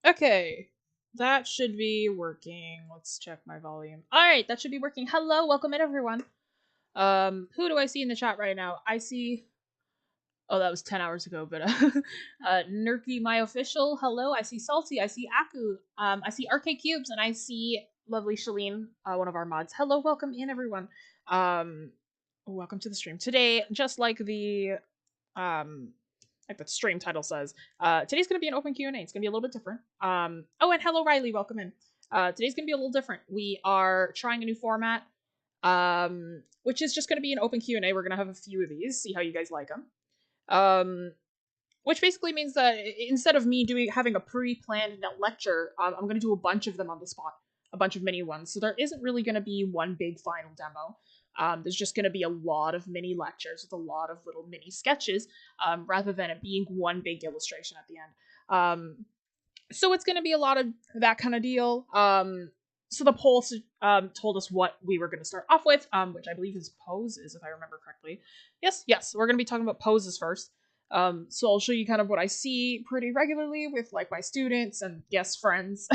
Okay, that should be working. Let's check my volume. All right, that should be working. Hello, welcome in everyone. Who do I see in the chat right now? I see. Oh, that was 10 hours ago, but Nerky, my official. Hello, I see Salty. I see Aku. I see Arcade Cubes, and I see lovely Shalene, one of our mods. Hello, welcome in everyone. Welcome to the stream today. Just like the stream title says, today's gonna be an open Q&A. It's gonna be a little bit different. Oh, and hello Riley, welcome in. Today's gonna be a little different. We are trying a new format, which is just gonna be an open Q&A. We're gonna have a few of these, see how you guys like them. Which basically means that instead of me having a pre-planned lecture, I'm gonna do a bunch of them on the spot, a bunch of mini ones. So there isn't really gonna be one big final demo. There's just going to be a lot of mini lectures with a lot of little mini sketches, rather than it being one big illustration at the end. So it's going to be a lot of that kind of deal. So the poll told us what we were going to start off with, which I believe is poses, if I remember correctly. Yes, we're going to be talking about poses first. So I'll show you kind of what I see pretty regularly with like my students and yes, friends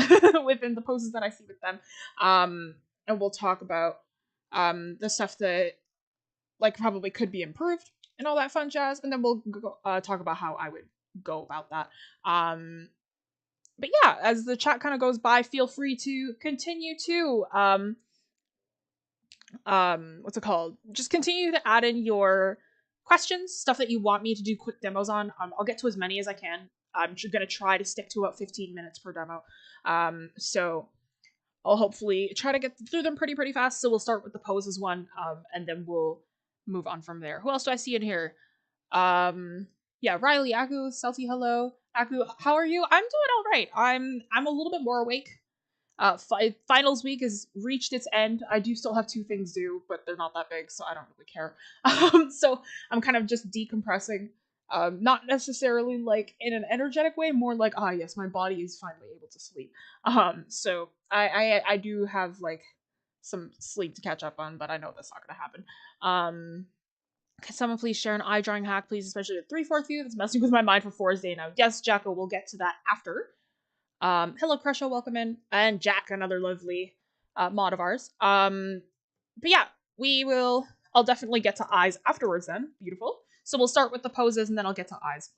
within the poses that I see with them. And we'll talk about the stuff that like probably could be improved and all that fun jazz, and then we'll talk about how I would go about that. But yeah, as the chat kind of goes by, feel free to continue to what's it called? Just continue to add in your questions, stuff that you want me to do quick demos on. I'll get to as many as I can. I'm gonna try to stick to about 15 minutes per demo. So I'll hopefully try to get through them pretty fast. So we'll start with the poses one, and then we'll move on from there. Who else do I see in here? Yeah, Riley, Aku, Selfie, hello. Aku, how are you? I'm doing all right. I'm a little bit more awake. Finals week has reached its end. I do still have 2 things due, but they're not that big, so I don't really care. So I'm kind of just decompressing. Not necessarily like in an energetic way, more like, yes, my body is finally able to sleep. So I do have like some sleep to catch up on, but I know that's not gonna happen. Can someone please share an eye drawing hack, please, especially with 3/4 view that's messing with my mind for 4 days now. Yes, Jacko, we'll get to that after. Hello, Crusho, welcome in, and Jack, another lovely mod of ours. But yeah, I'll definitely get to eyes afterwards then. Beautiful. So we'll start with the poses and then I'll get to eyes.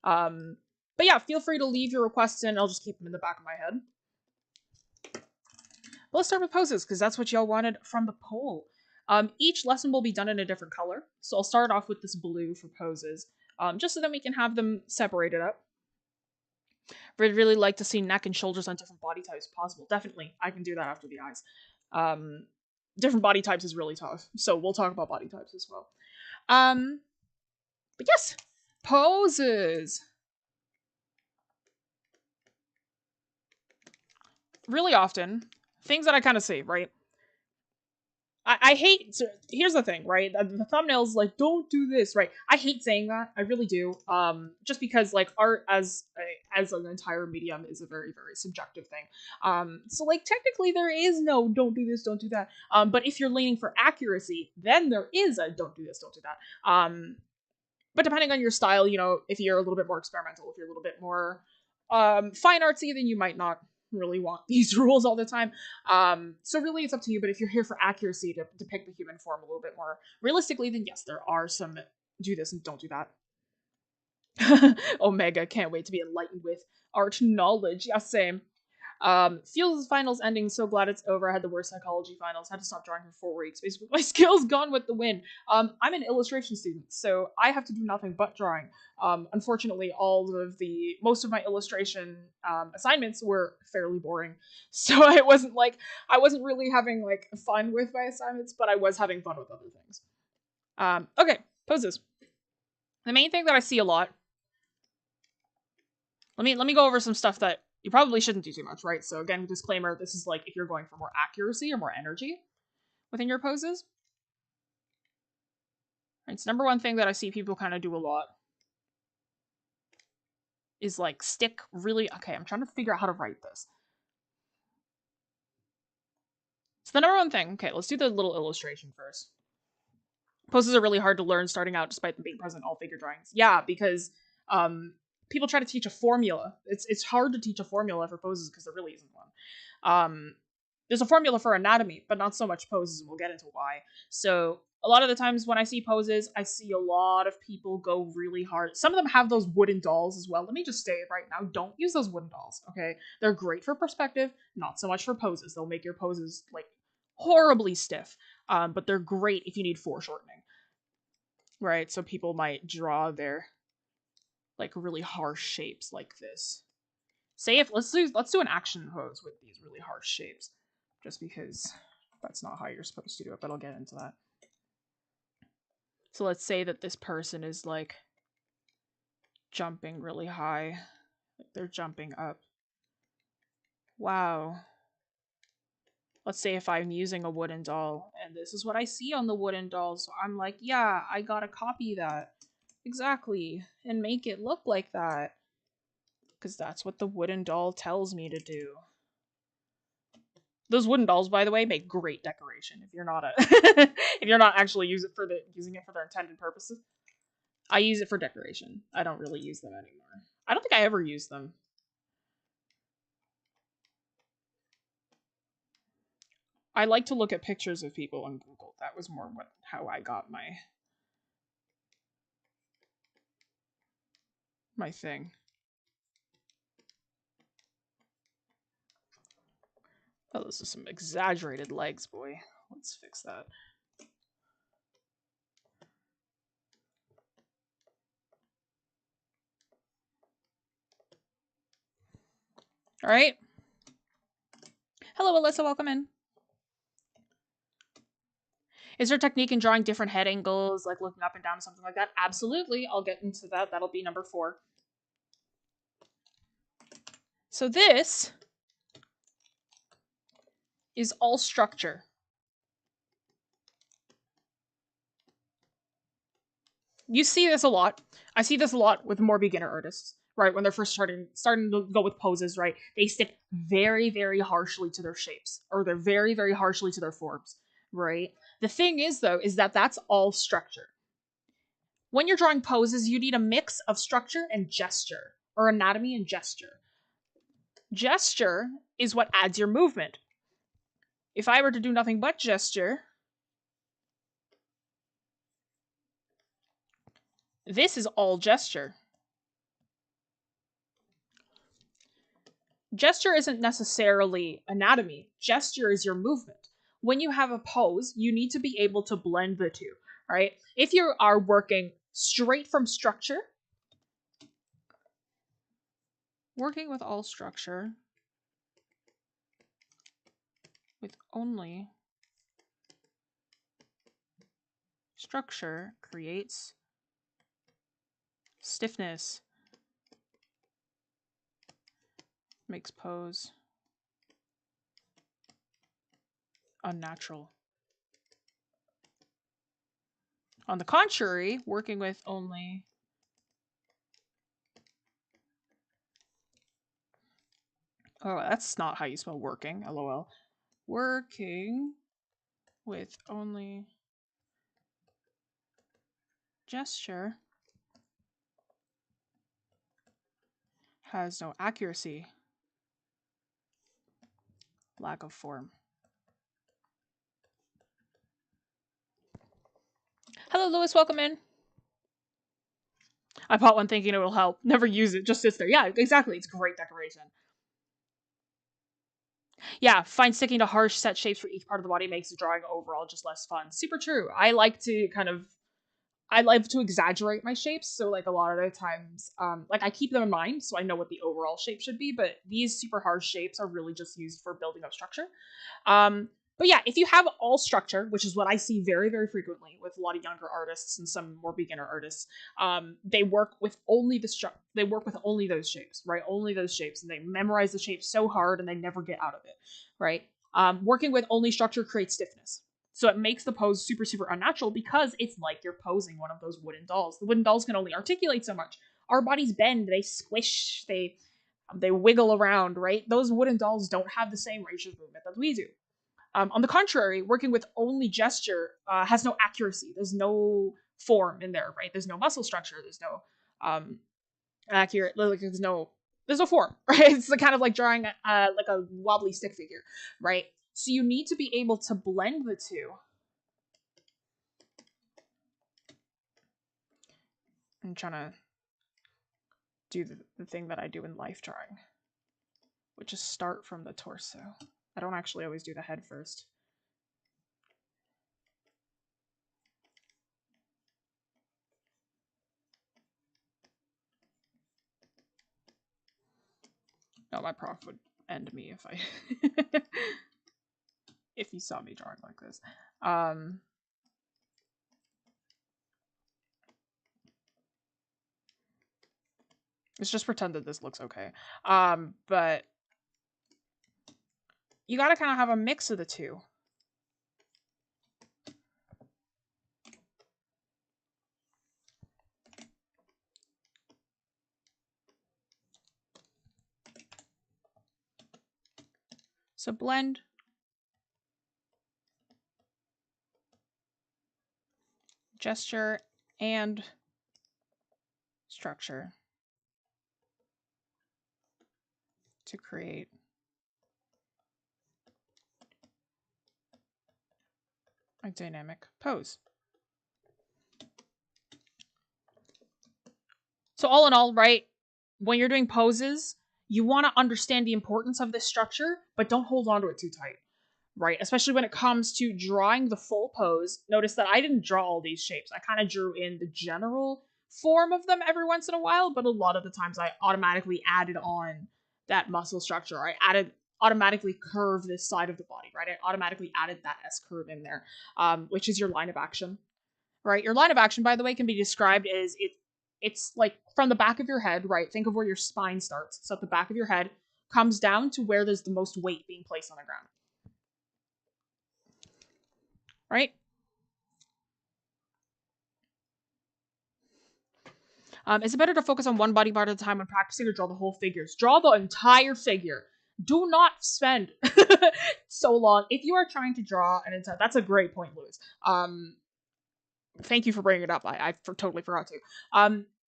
But yeah, feel free to leave your requests in. I'll just keep them in the back of my head. But let's start with poses, because that's what y'all wanted from the poll. Each lesson will be done in a different color. So I'll start off with this blue for poses, just so that we can have them separated up. I'd really like to see neck and shoulders on different body types possible. Definitely, I can do that after the eyes. Different body types is really tough, so we'll talk about body types as well. But yes, poses. Really often, things that I kind of see, right? I hate, so here's the thing, right? The thumbnail's like, don't do this, right? I hate saying that. I really do. Just because like art as an entire medium is a very subjective thing. So like technically there is no don't do this, don't do that. But if you're leaning for accuracy, then there is a don't do this, don't do that. But depending on your style, you know, if you're a little bit more experimental, if you're a little bit more fine artsy, then you might not really want these rules all the time. So really it's up to you, but if you're here for accuracy to depict the human form a little bit more realistically, then yes, there are some that do this and don't do that. Omega, can't wait to be enlightened with art knowledge. Yeah, same. Feels finals ending, so glad it's over. I had the worst psychology finals, had to stop drawing for 4 weeks. Basically, my skills gone with the wind. I'm an illustration student, so I have to do nothing but drawing. Unfortunately, most of my illustration assignments were fairly boring, so it wasn't like I wasn't really having like fun with my assignments, but I was having fun with other things. Okay, poses. The main thing that I see a lot. Let me go over some stuff that you probably shouldn't do too much, right? So again, disclaimer, this is like if you're going for more accuracy or more energy within your poses. Right, so number one thing that I see people kind of do a lot is like stick really, okay, I'm trying to figure out how to write this. So the number one thing, okay, let's do the little illustration first. Poses are really hard to learn starting out despite them being present in all figure drawings. Yeah, because people try to teach a formula. It's hard to teach a formula for poses because there really isn't one. There's a formula for anatomy, but not so much poses, and we'll get into why. So a lot of the times when I see poses, I see a lot of people go really hard. Some of them have those wooden dolls as well. Let me just say it right now. Don't use those wooden dolls, okay? They're great for perspective, not so much for poses. They'll make your poses, like, horribly stiff. But they're great if you need foreshortening. Right? So people might draw their, like, really harsh shapes like this. Say if, let's do an action pose with these really harsh shapes. Just because that's not how you're supposed to do it, but I'll get into that. So let's say that this person is, like, jumping really high. Like, they're jumping up. Wow. Let's say if I'm using a wooden doll, and this is what I see on the wooden doll, so I'm like, yeah, I gotta copy that. Exactly. And make it look like that. Because that's what the wooden doll tells me to do. Those wooden dolls, by the way, make great decoration if you're not if you're not actually using it for their intended purposes. I use it for decoration. I don't really use them anymore. I don't think I ever use them. I like to look at pictures of people on Google. That was more how I got my thing. Oh, those are some exaggerated legs, boy. Let's fix that. All right. Hello, Alyssa. Welcome in. Is there a technique in drawing different head angles, like looking up and down, something like that? Absolutely. I'll get into that. That'll be number 4. So this is all structure. You see this a lot. I see this a lot with more beginner artists, right? When they're first starting to go with poses, right? They stick very, very harshly to their shapes, or they're very, very harshly to their forms, right? The thing is, though, is that that's all structure. When you're drawing poses, you need a mix of structure and gesture, or anatomy and gesture. Gesture is what adds your movement. If I were to do nothing but gesture, this is all gesture. Gesture isn't necessarily anatomy. Gesture is your movement. When you have a pose, you need to be able to blend the two, right? If you are working straight from structure, working with all structure, with only structure creates stiffness, makes pose unnatural. On the contrary, working with only that's not how you spell working, lol. Working with only gesture has no accuracy, lack of form. Hello, Lewis. Welcome in. I bought one thinking it will help. Never use it. Just sits there. Yeah, exactly. It's great decoration. Yeah, find sticking to harsh set shapes for each part of the body makes the drawing overall just less fun. Super true. I like to exaggerate my shapes, so like a lot of the times, like I keep them in mind so I know what the overall shape should be, but these super harsh shapes are really just used for building up structure. But yeah, if you have all structure, which is what I see very, very frequently with a lot of younger artists and some more beginner artists, they work with only those shapes, right? Only those shapes, and they memorize the shape so hard and they never get out of it, right? Working with only structure creates stiffness. So it makes the pose super, super unnatural because it's like you're posing one of those wooden dolls. The wooden dolls can only articulate so much. Our bodies bend, they squish, they wiggle around, right? Those wooden dolls don't have the same range of movement that we do. On the contrary, working with only gesture has no accuracy. There's no form in there, right? There's no muscle structure. There's no accurate. Like there's no form, right? It's kind of like drawing like a wobbly stick figure, right? So you need to be able to blend the two. I'm trying to do the thing that I do in life drawing, which is start from the torso. I don't actually always do the head first. No, my prof would end me if I if you saw me drawing like this. Let's just pretend that this looks okay. But you gotta kind of have a mix of the two. So blend. Gesture and structure to create a dynamic pose. So all in all, right, when you're doing poses, you want to understand the importance of this structure, but don't hold on to it too tight, right? Especially when it comes to drawing the full pose. Notice that I didn't draw all these shapes. I kind of drew in the general form of them every once in a while, but a lot of the times I automatically added on that muscle structure. I automatically curve this side of the body, right? I automatically added that S curve in there, which is your line of action, right? Your line of action, by the way, can be described as it's like from the back of your head, right? Think of where your spine starts. So at the back of your head comes down to where there's the most weight being placed on the ground. Right? Is it better to focus on one body part at a time when practicing or draw the whole figures? Draw the entire figure. Do not spend so long. If you are trying to draw an entire... That's a great point, Louis. Thank you for bringing it up. I totally forgot to.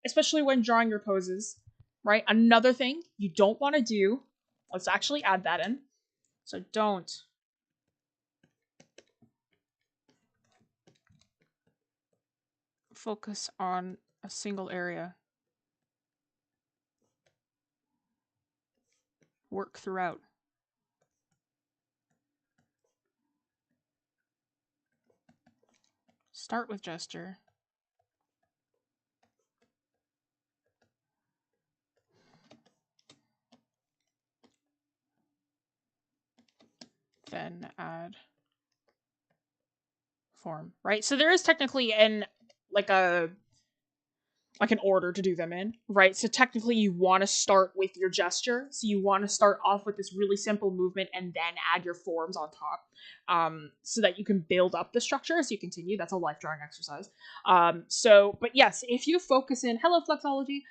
Especially when drawing your poses, right? Another thing you don't want to do... Let's actually add that in. So don't... focus on a single area. Work throughout. Start with gesture. Then add form, right? So there is technically an order to do them in, right? So technically you want to start with your gesture. So you want to start off with this really simple movement and then add your forms on top, so that you can build up the structure as you continue. That's a life drawing exercise. But yes, if you focus in, hello Flexology,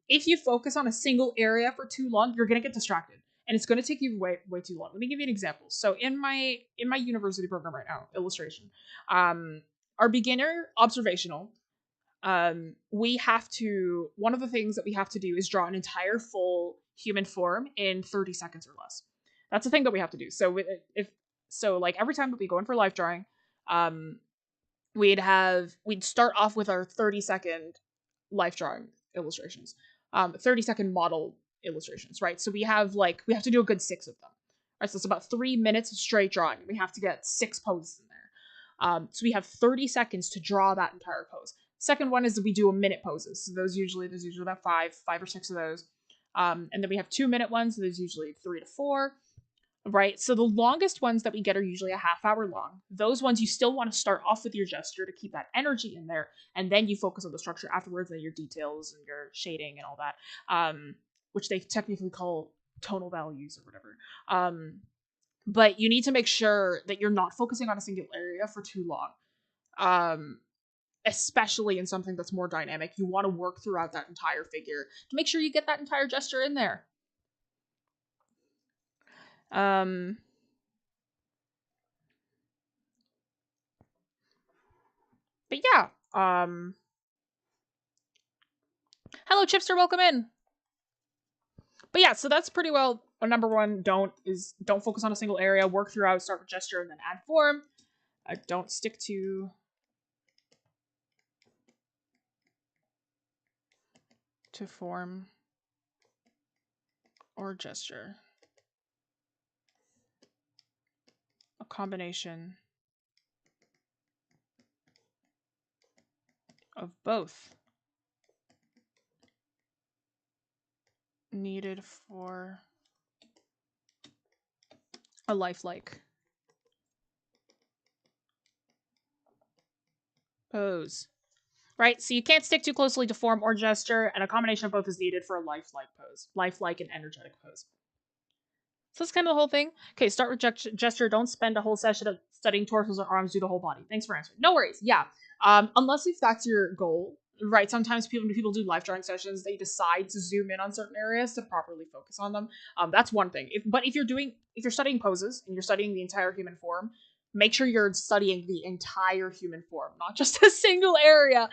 if you focus on a single area for too long, you're going to get distracted. And it's going to take you way too long. Let me give you an example. So in my university program right now, illustration, our beginner observational, one of the things that we have to do is draw an entire full human form in 30 seconds or less. That's the thing that we have to do. So like every time that we go in for life drawing, we'd start off with our 30-second life drawing illustrations, 30-second model illustrations, right? So we have to do a good 6 of them, right? So it's about 3 minutes of straight drawing. We have to get 6 poses in there. So we have 30 seconds to draw that entire pose. Second one is that we do a minute poses. So there's usually about five or six of those. And then we have 2-minute ones. So there's usually 3 to 4. Right? So the longest ones that we get are usually a half hour long. Those ones you still want to start off with your gesture to keep that energy in there, and then you focus on the structure afterwards and your details and your shading and all that, which they technically call tonal values or whatever. But you need to make sure that you're not focusing on a single area for too long. Especially in something that's more dynamic. You want to work throughout that entire figure to make sure you get that entire gesture in there. But yeah, Hello, Chipster, welcome in. But yeah, so that's pretty well number one. Don't focus on a single area. Work throughout. Start with gesture and then add form. Don't stick to form or gesture. A combination of both needed for a lifelike pose. Right? So you can't stick too closely to form or gesture, and a combination of both is needed for a lifelike pose. Lifelike and energetic pose. So that's kind of the whole thing. Okay, start with gesture. Don't spend a whole session of studying torsos or arms, do the whole body. Thanks for answering. No worries. Yeah. Unless if that's your goal, right? Sometimes people do life drawing sessions. They decide to zoom in on certain areas to properly focus on them. That's one thing. But if you're studying poses and you're studying the entire human form, make sure you're studying the entire human form, not just a single area.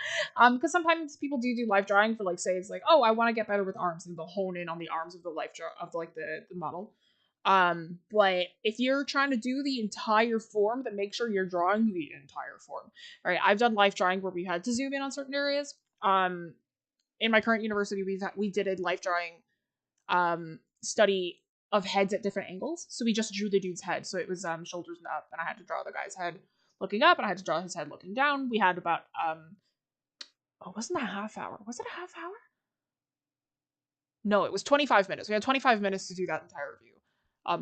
Because sometimes people do life drawing for, like, say it's like, oh, I want to get better with arms, and they'll hone in on the arms of the life draw of like the model. But if you're trying to do the entire form, then make sure you're drawing the entire form. All right, I've done life drawing where we had to zoom in on certain areas. In my current university, we did a life drawing study of heads at different angles. So we just drew the dude's head. So it was shoulders up, and I had to draw the guy's head looking up, and I had to draw his head looking down. We had about wasn't that a half hour? Was it a half hour? No, it was 25 minutes. We had 25 minutes to do that entire review.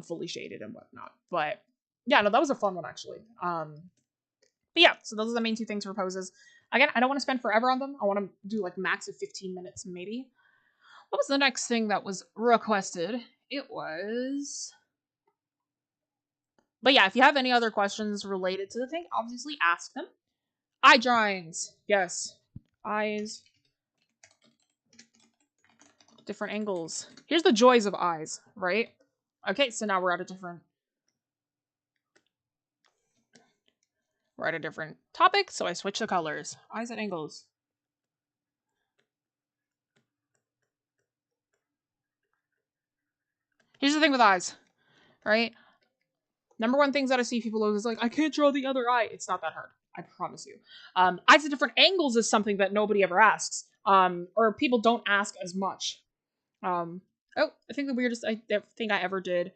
Fully shaded and whatnot. But yeah, no, that was a fun one actually. But yeah, so those are the main two things for poses. Again, I don't want to spend forever on them. I want to do like max of 15 minutes maybe. What was the next thing that was requested? It was... But yeah, if you have any other questions related to the thing, obviously ask them. Eye drawings. Yes. Eyes. Different angles. Here's the joys of eyes, right? Okay, so now we're at a different topic, so I switch the colors. Eyes at angles. Here's the thing with eyes, right? Number one things that I see people lose is like, I can't draw the other eye. It's not that hard. I promise you. Eyes at different angles is something that nobody ever asks. Or people don't ask as much. I think the weirdest thing I ever did,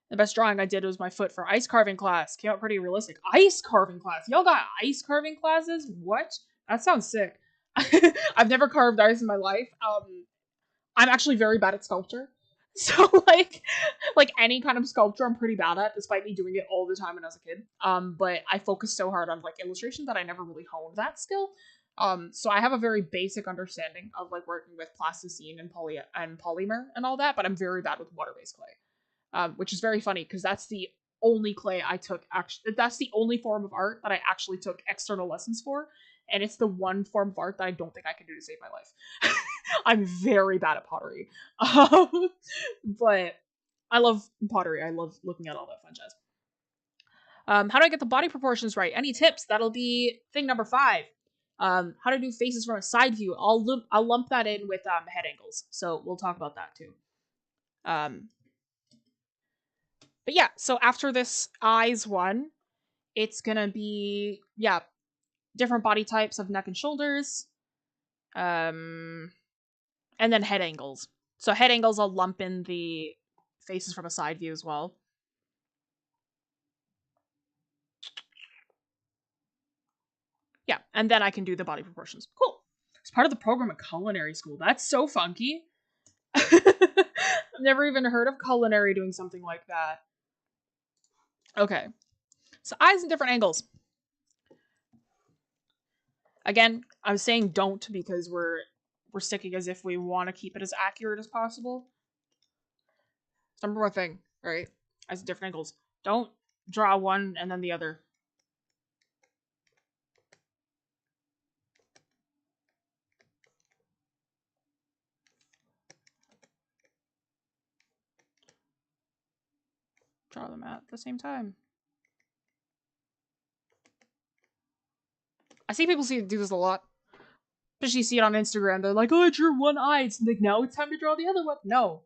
the best drawing I did was my foot for ice carving class. Came out pretty realistic. Ice carving class? Y'all got ice carving classes? What? That sounds sick. I've never carved ice in my life. I'm actually very bad at sculpture. So like any kind of sculpture I'm pretty bad at, despite me doing it all the time when I was a kid. But I focused so hard on like illustration that I never really honed that skill. So I have a very basic understanding of like working with plasticine and polymer and all that, but I'm very bad with water-based clay. Which is very funny because that's the only clay I took that's the only form of art that I actually took external lessons for, and it's the one form of art that I don't think I can do to save my life. I'm very bad at pottery. But I love pottery. I love looking at all that fun jazz. How do I get the body proportions right? Any tips? That'll be thing number 5. How to do faces from a side view. I'll lump that in with head angles. So we'll talk about that too. But yeah, so after this eyes one, it's gonna be, yeah, different body types of neck and shoulders. And then head angles. So head angles, I'll lump in the faces from a side view as well. Yeah, and then I can do the body proportions. Cool. It's part of the program at culinary school. That's so funky. I've never even heard of culinary doing something like that. Okay. So eyes in different angles. Again, I was saying don't because we're sticking as if we want to keep it as accurate as possible. Number one thing, right? Eyes at different angles. Don't draw one and then the other. Draw them at the same time. I see people do this a lot. Especially you see it on Instagram. They're like, oh, I drew one eye. It's like, now it's time to draw the other one. No,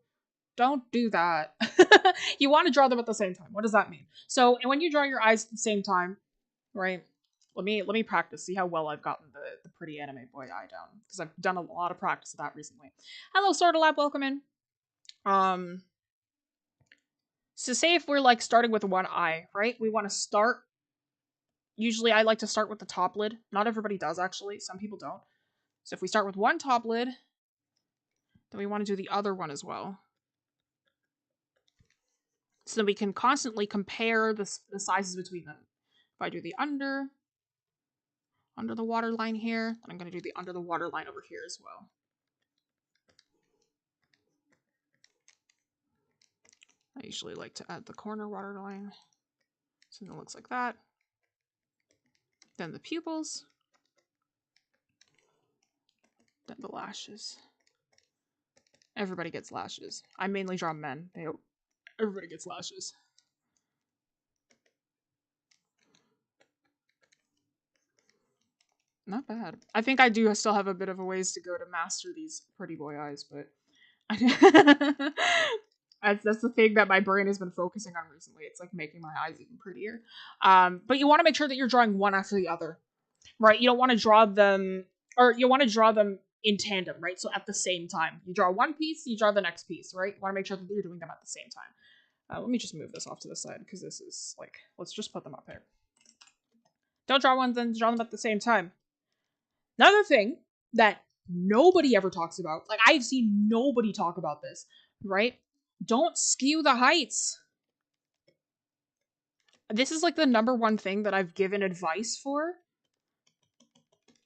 don't do that. You want to draw them at the same time. What does that mean? So, and when you draw your eyes at the same time, right? Let me practice. See how well I've gotten the pretty anime boy eye down, because I've done a lot of practice of that recently. Hello, Sorta Lab. Welcome in. So say if we're like starting with one eye, right? We want to start. Usually, I like to start with the top lid. Not everybody does, actually. Some people don't. So if we start with one top lid, then we want to do the other one as well. So that we can constantly compare the sizes between them. If I do the under the waterline here, then I'm going to do the under the waterline over here as well. I usually like to add the corner waterline. So it looks like that. Then the pupils. Then the lashes. Everybody gets lashes. I mainly draw men. Everybody gets lashes. Not bad. I think I do still have a bit of a ways to go to master these pretty boy eyes, but that's the thing that my brain has been focusing on recently. It's like making my eyes even prettier. But you want to make sure that you're drawing one after the other, right? You don't want to draw them, or you want to draw them in tandem, right? So at the same time, you draw one piece, you draw the next piece, right? You want to make sure that you're doing them at the same time. Let me just move this off to the side, because this is like, let's just put them up here. Don't draw one, then draw them at the same time. Another thing that nobody ever talks about, like I've seen nobody talk about this, right? Don't skew the heights. This is like the number one thing that I've given advice for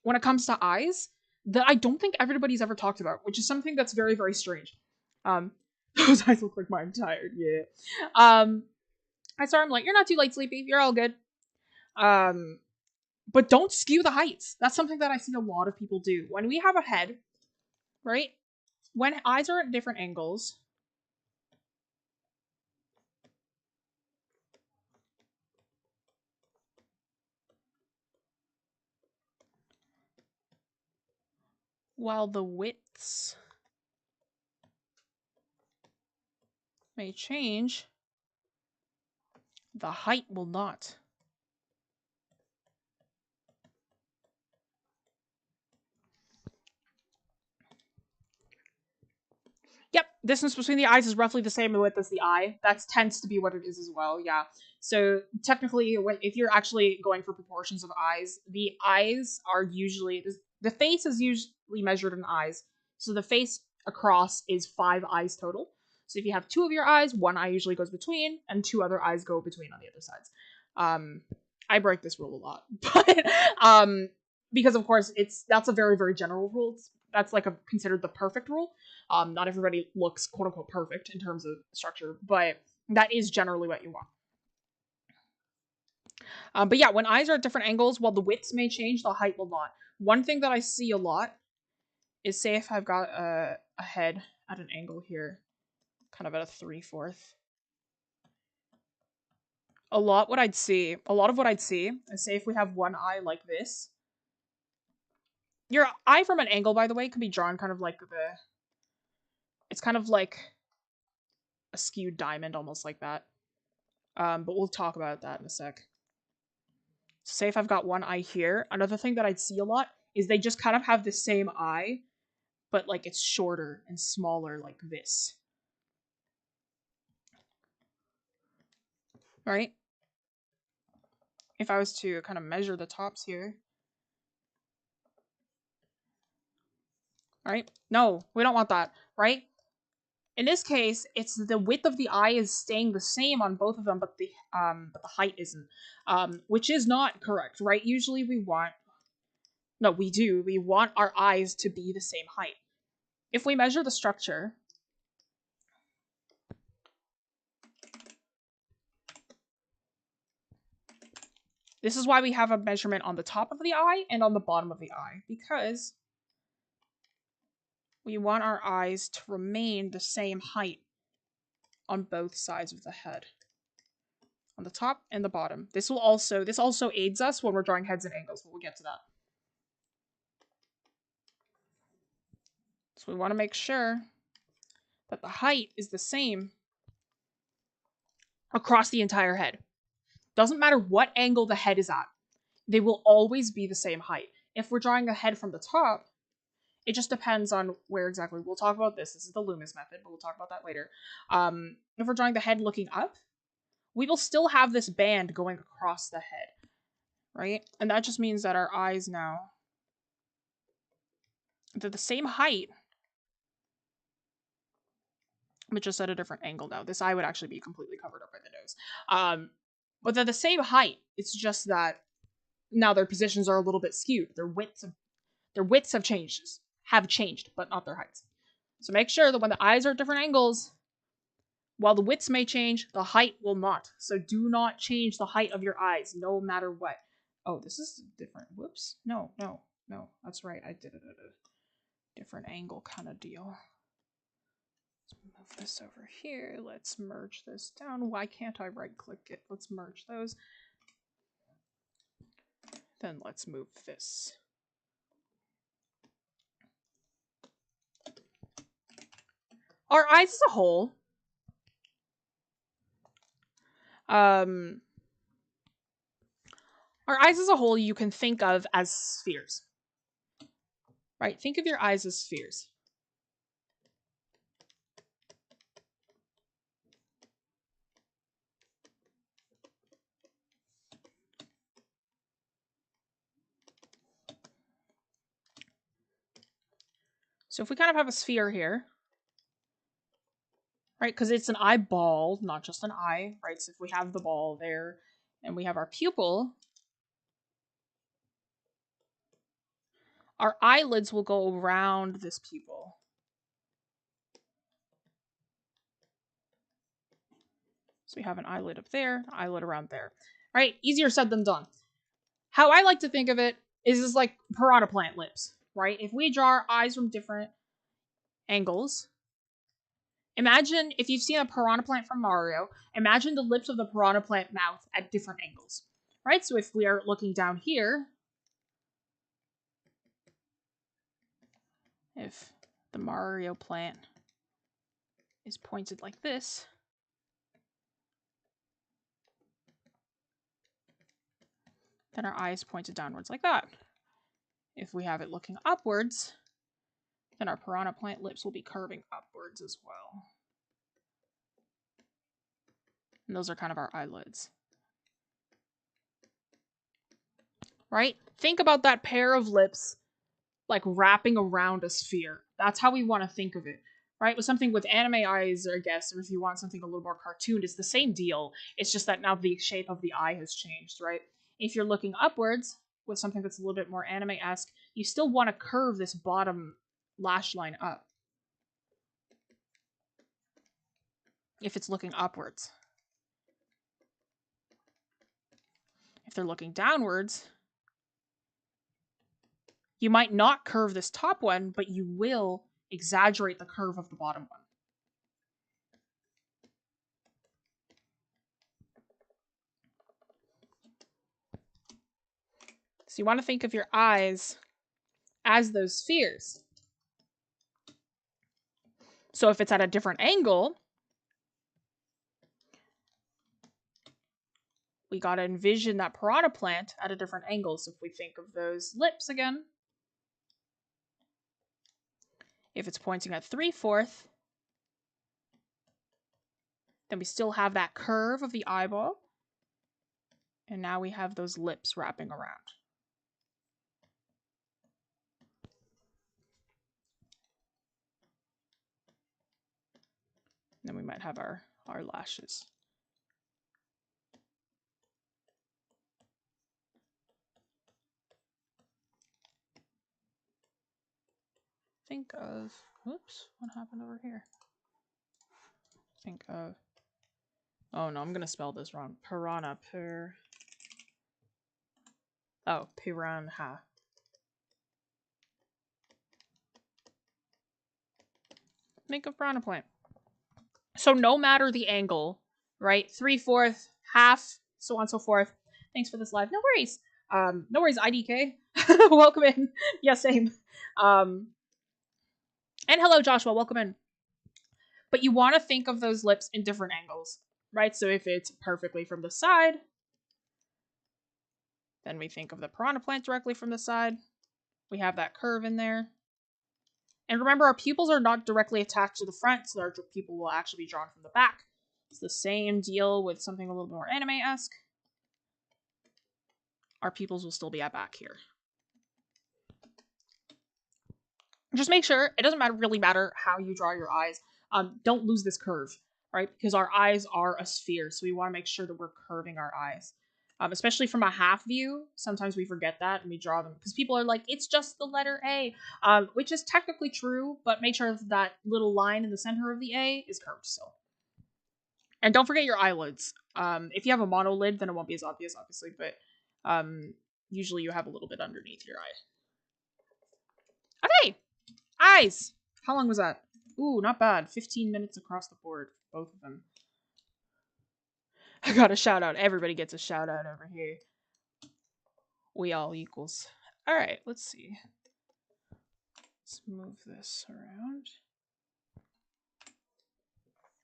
when it comes to eyes that I don't think everybody's ever talked about, which is something that's very, very strange. Those eyes look like mine. I'm tired, yeah. I saw him like, you're not too light sleepy, you're all good. But don't skew the heights. That's something that I see a lot of people do. When we have a head, right? When eyes are at different angles, while the widths may change, the height will not. Yep, distance between the eyes is roughly the same width as the eye. That tends to be what it is as well, yeah. So technically, if you're actually going for proportions of eyes, the eyes are usually, the face is usually measured in eyes. So the face across is 5 eyes total. So if you have 2 of your eyes, 1 eye usually goes between, and 2 other eyes go between on the other sides. I break this rule a lot, but because of course that's a very, very general rule. That's like considered the perfect rule. Not everybody looks quote unquote perfect in terms of structure, but that is generally what you want. But yeah, when eyes are at different angles, while the widths may change, the height will not. One thing that I see a lot is, say if I've got a head at an angle here, kind of at a 3/4. A lot of what I'd see is, say if we have one eye like this. Your eye from an angle, by the way, can be drawn kind of like it's kind of like a skewed diamond, almost like that. But we'll talk about that in a sec. So say if I've got one eye here, another thing that I'd see a lot is they just kind of have the same eye, but like it's shorter and smaller like this. Right? If I was to kind of measure the tops here. Right? No, we don't want that, right? In this case, it's the width of the eye is staying the same on both of them, but the height isn't, which is not correct, right? Usually we want our eyes to be the same height. If we measure the structure, this is why we have a measurement on the top of the eye and on the bottom of the eye, because we want our eyes to remain the same height on both sides of the head. On the top and the bottom. This also aids us when we're drawing heads and angles, but we'll get to that. So we want to make sure that the height is the same across the entire head. Doesn't matter what angle the head is at. They will always be the same height. If we're drawing a head from the top, it just depends on where exactly. We'll talk about this. This is the Loomis method, but we'll talk about that later. If we're drawing the head looking up, we will still have this band going across the head, right? And that just means that our eyes now, they're the same height, but just at a different angle now. This eye would actually be completely covered up by the nose. But they're the same height. It's just that now their positions are a little bit skewed. Their widths have changed, but not their heights. So make sure that when the eyes are at different angles, while the widths may change, the height will not. So do not change the height of your eyes, no matter what. Oh, this is different. Whoops. No. That's right. I did it at a different angle kind of deal. Let's move this over here. Let's merge this down. Why can't I right-click it? Let's merge those. Then let's move this. Our eyes as a whole, you can think of as spheres, right? Think of your eyes as spheres. So if we kind of have a sphere here, right? Because it's an eyeball, not just an eye, right? So if we have the ball there and we have our pupil, our eyelids will go around this pupil. So we have an eyelid up there, an eyelid around there. All right, easier said than done. How I like to think of it is like piranha plant lips, right? If we draw our eyes from different angles, imagine if you've seen a piranha plant from Mario, imagine the lips of the piranha plant mouth at different angles, right? So if we are looking down here, if the Mario plant is pointed like this, then our eye is pointed downwards like that. If we have it looking upwards, then our piranha plant lips will be curving upwards as well. And those are kind of our eyelids. Right? Think about that pair of lips like wrapping around a sphere. That's how we want to think of it. Right? With something with anime eyes, I guess, or if you want something a little more cartoon, it's the same deal. It's just that now the shape of the eye has changed, right? If you're looking upwards with something that's a little bit more anime-esque, you still want to curve this bottom lash line up. If it's looking upwards. If they're looking downwards, you might not curve this top one, but you will exaggerate the curve of the bottom one. So you want to think of your eyes as those spheres. So if it's at a different angle, we got to envision that piranha plant at a different angle. So if we think of those lips again, if it's pointing at 3/4, then we still have that curve of the eyeball. And now we have those lips wrapping around. And then we might have our lashes. Think of, whoops, what happened over here? Think of, oh no, I'm gonna spell this wrong. Piranha, piranha. Think of piranha plant. So no matter the angle, right? 3/4, half, so on and so forth. Thanks for this live. No worries. No worries, IDK. Welcome in. Yeah, same. And hello, Joshua, welcome in. But you want to think of those lips in different angles, right? So if it's perfectly from the side, then we think of the piranha plant directly from the side. We have that curve in there. And remember, our pupils are not directly attached to the front, so our pupil will actually be drawn from the back. It's the same deal with something a little more anime-esque. Our pupils will still be at back here. Just make sure, it doesn't really matter how you draw your eyes. Don't lose this curve, right? Because our eyes are a sphere, so we want to make sure that we're curving our eyes. Especially from a half view, sometimes we forget that and we draw them. Because people are like, it's just the letter A, which is technically true, but make sure that little line in the center of the A is curved still. And don't forget your eyelids. If you have a monolid, then it won't be as obvious, obviously, but usually you have a little bit underneath your eye. Okay! Eyes! How long was that? Ooh, not bad. 15 minutes across the board, both of them. I got a shout out. Everybody gets a shout out over here. We all equals. Alright, let's see. Let's move this around.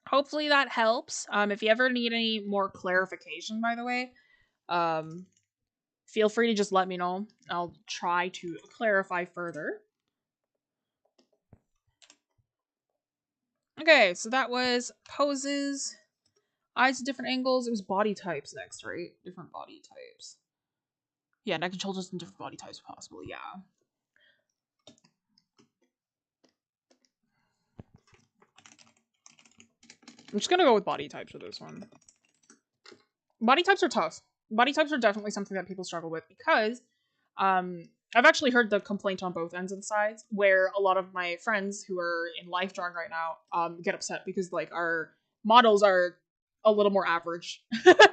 Hopefully that helps. If you ever need any more clarification, by the way, feel free to just let me know. I'll try to clarify further. Okay, so that was poses, eyes at different angles. It was body types next, right? Different body types. Yeah, neck and shoulders and different body types possible, yeah. I'm just gonna go with body types for this one. Body types are tough. Body types are definitely something that people struggle with because I've actually heard the complaint on both ends of the sides where a lot of my friends who are in life drawing right now get upset because like our models are a little more average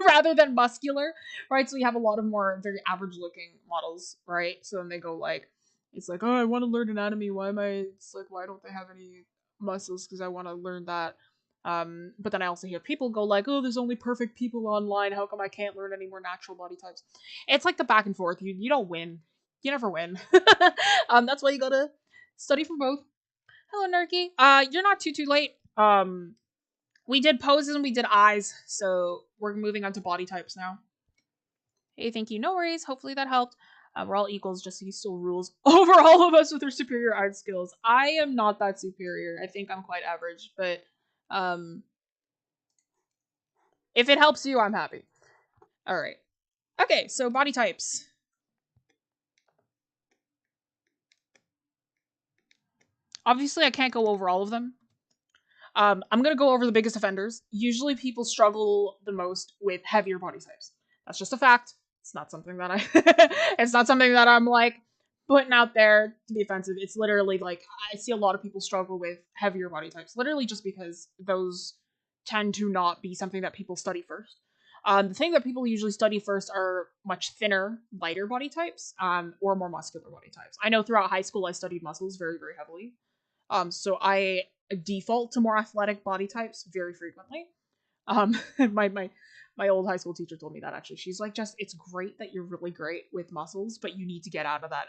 rather than muscular, right? So we have a lot of more very average looking models, right? So then they go like, it's like, oh, I want to learn anatomy. Why don't they have any muscles? Because I want to learn that. But then I also hear people go like, oh, there's only perfect people online. How come I can't learn any more natural body types? It's like the back and forth. You don't win. You never win. That's why you gotta study for both. Hello, Nerky. You're not too late. We did poses and we did eyes, so we're moving on to body types now. Hey, thank you. No worries. Hopefully that helped. We're all equals, just so he still rules over all of us with our superior art skills. I am not that superior. I think I'm quite average, but if it helps you, I'm happy. All right. Okay, so body types. Obviously, I can't go over all of them. I'm going to go over the biggest offenders. Usually people struggle the most with heavier body types. That's just a fact. It's not something that it's not something that I'm like putting out there to be offensive. It's literally like, I see a lot of people struggle with heavier body types, literally just because those tend to not be something that people study first. The thing that people usually study first are much thinner, lighter body types, or more muscular body types. I know throughout high school I studied muscles very, very heavily. So I default to more athletic body types very frequently. My old high school teacher told me that actually. She's like, Jess, it's great that you're really great with muscles, but you need to get out of that.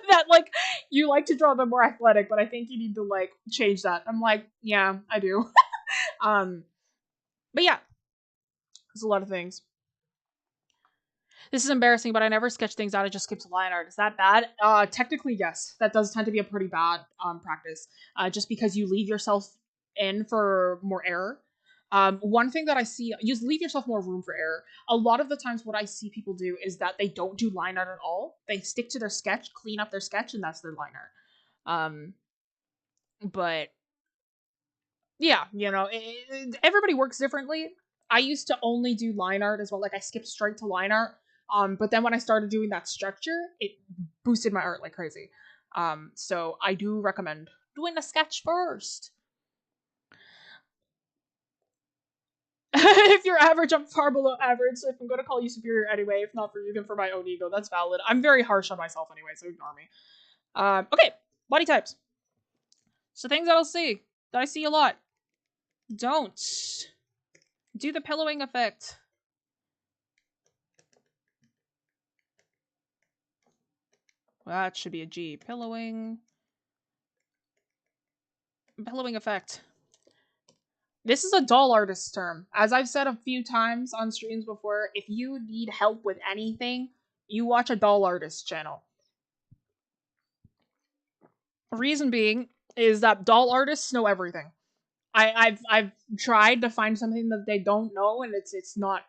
That like you like to draw them more athletic, but I think you need to like change that. I'm like, yeah, I do. But yeah, there's a lot of things. This is embarrassing, but I never sketch things out. I just skip to line art. Is that bad? Technically, yes. That does tend to be a pretty bad practice. Just because you leave yourself in for more error. One thing that I see, you leave yourself more room for error. A lot of the times what I see people do is that they don't do line art at all. They stick to their sketch, clean up their sketch, and that's their line art. But yeah, everybody works differently. I used to only do line art as well. Like I skipped straight to line art. But then when I started doing that structure, it boosted my art like crazy. So I do recommend doing a sketch first. If you're average, I'm far below average, so if I'm going to call you superior anyway, if not for you, then for my own ego, that's valid. I'm very harsh on myself anyway, so ignore me. Okay, body types. So things that I'll see, that I see a lot. Don't do the pillowing effect. Well, that should be a G. Pillowing. Billowing effect. This is a doll artist term. As I've said a few times on streams before, if you need help with anything, you watch a doll artist channel. Reason being is that doll artists know everything. I've tried to find something that they don't know, and it's not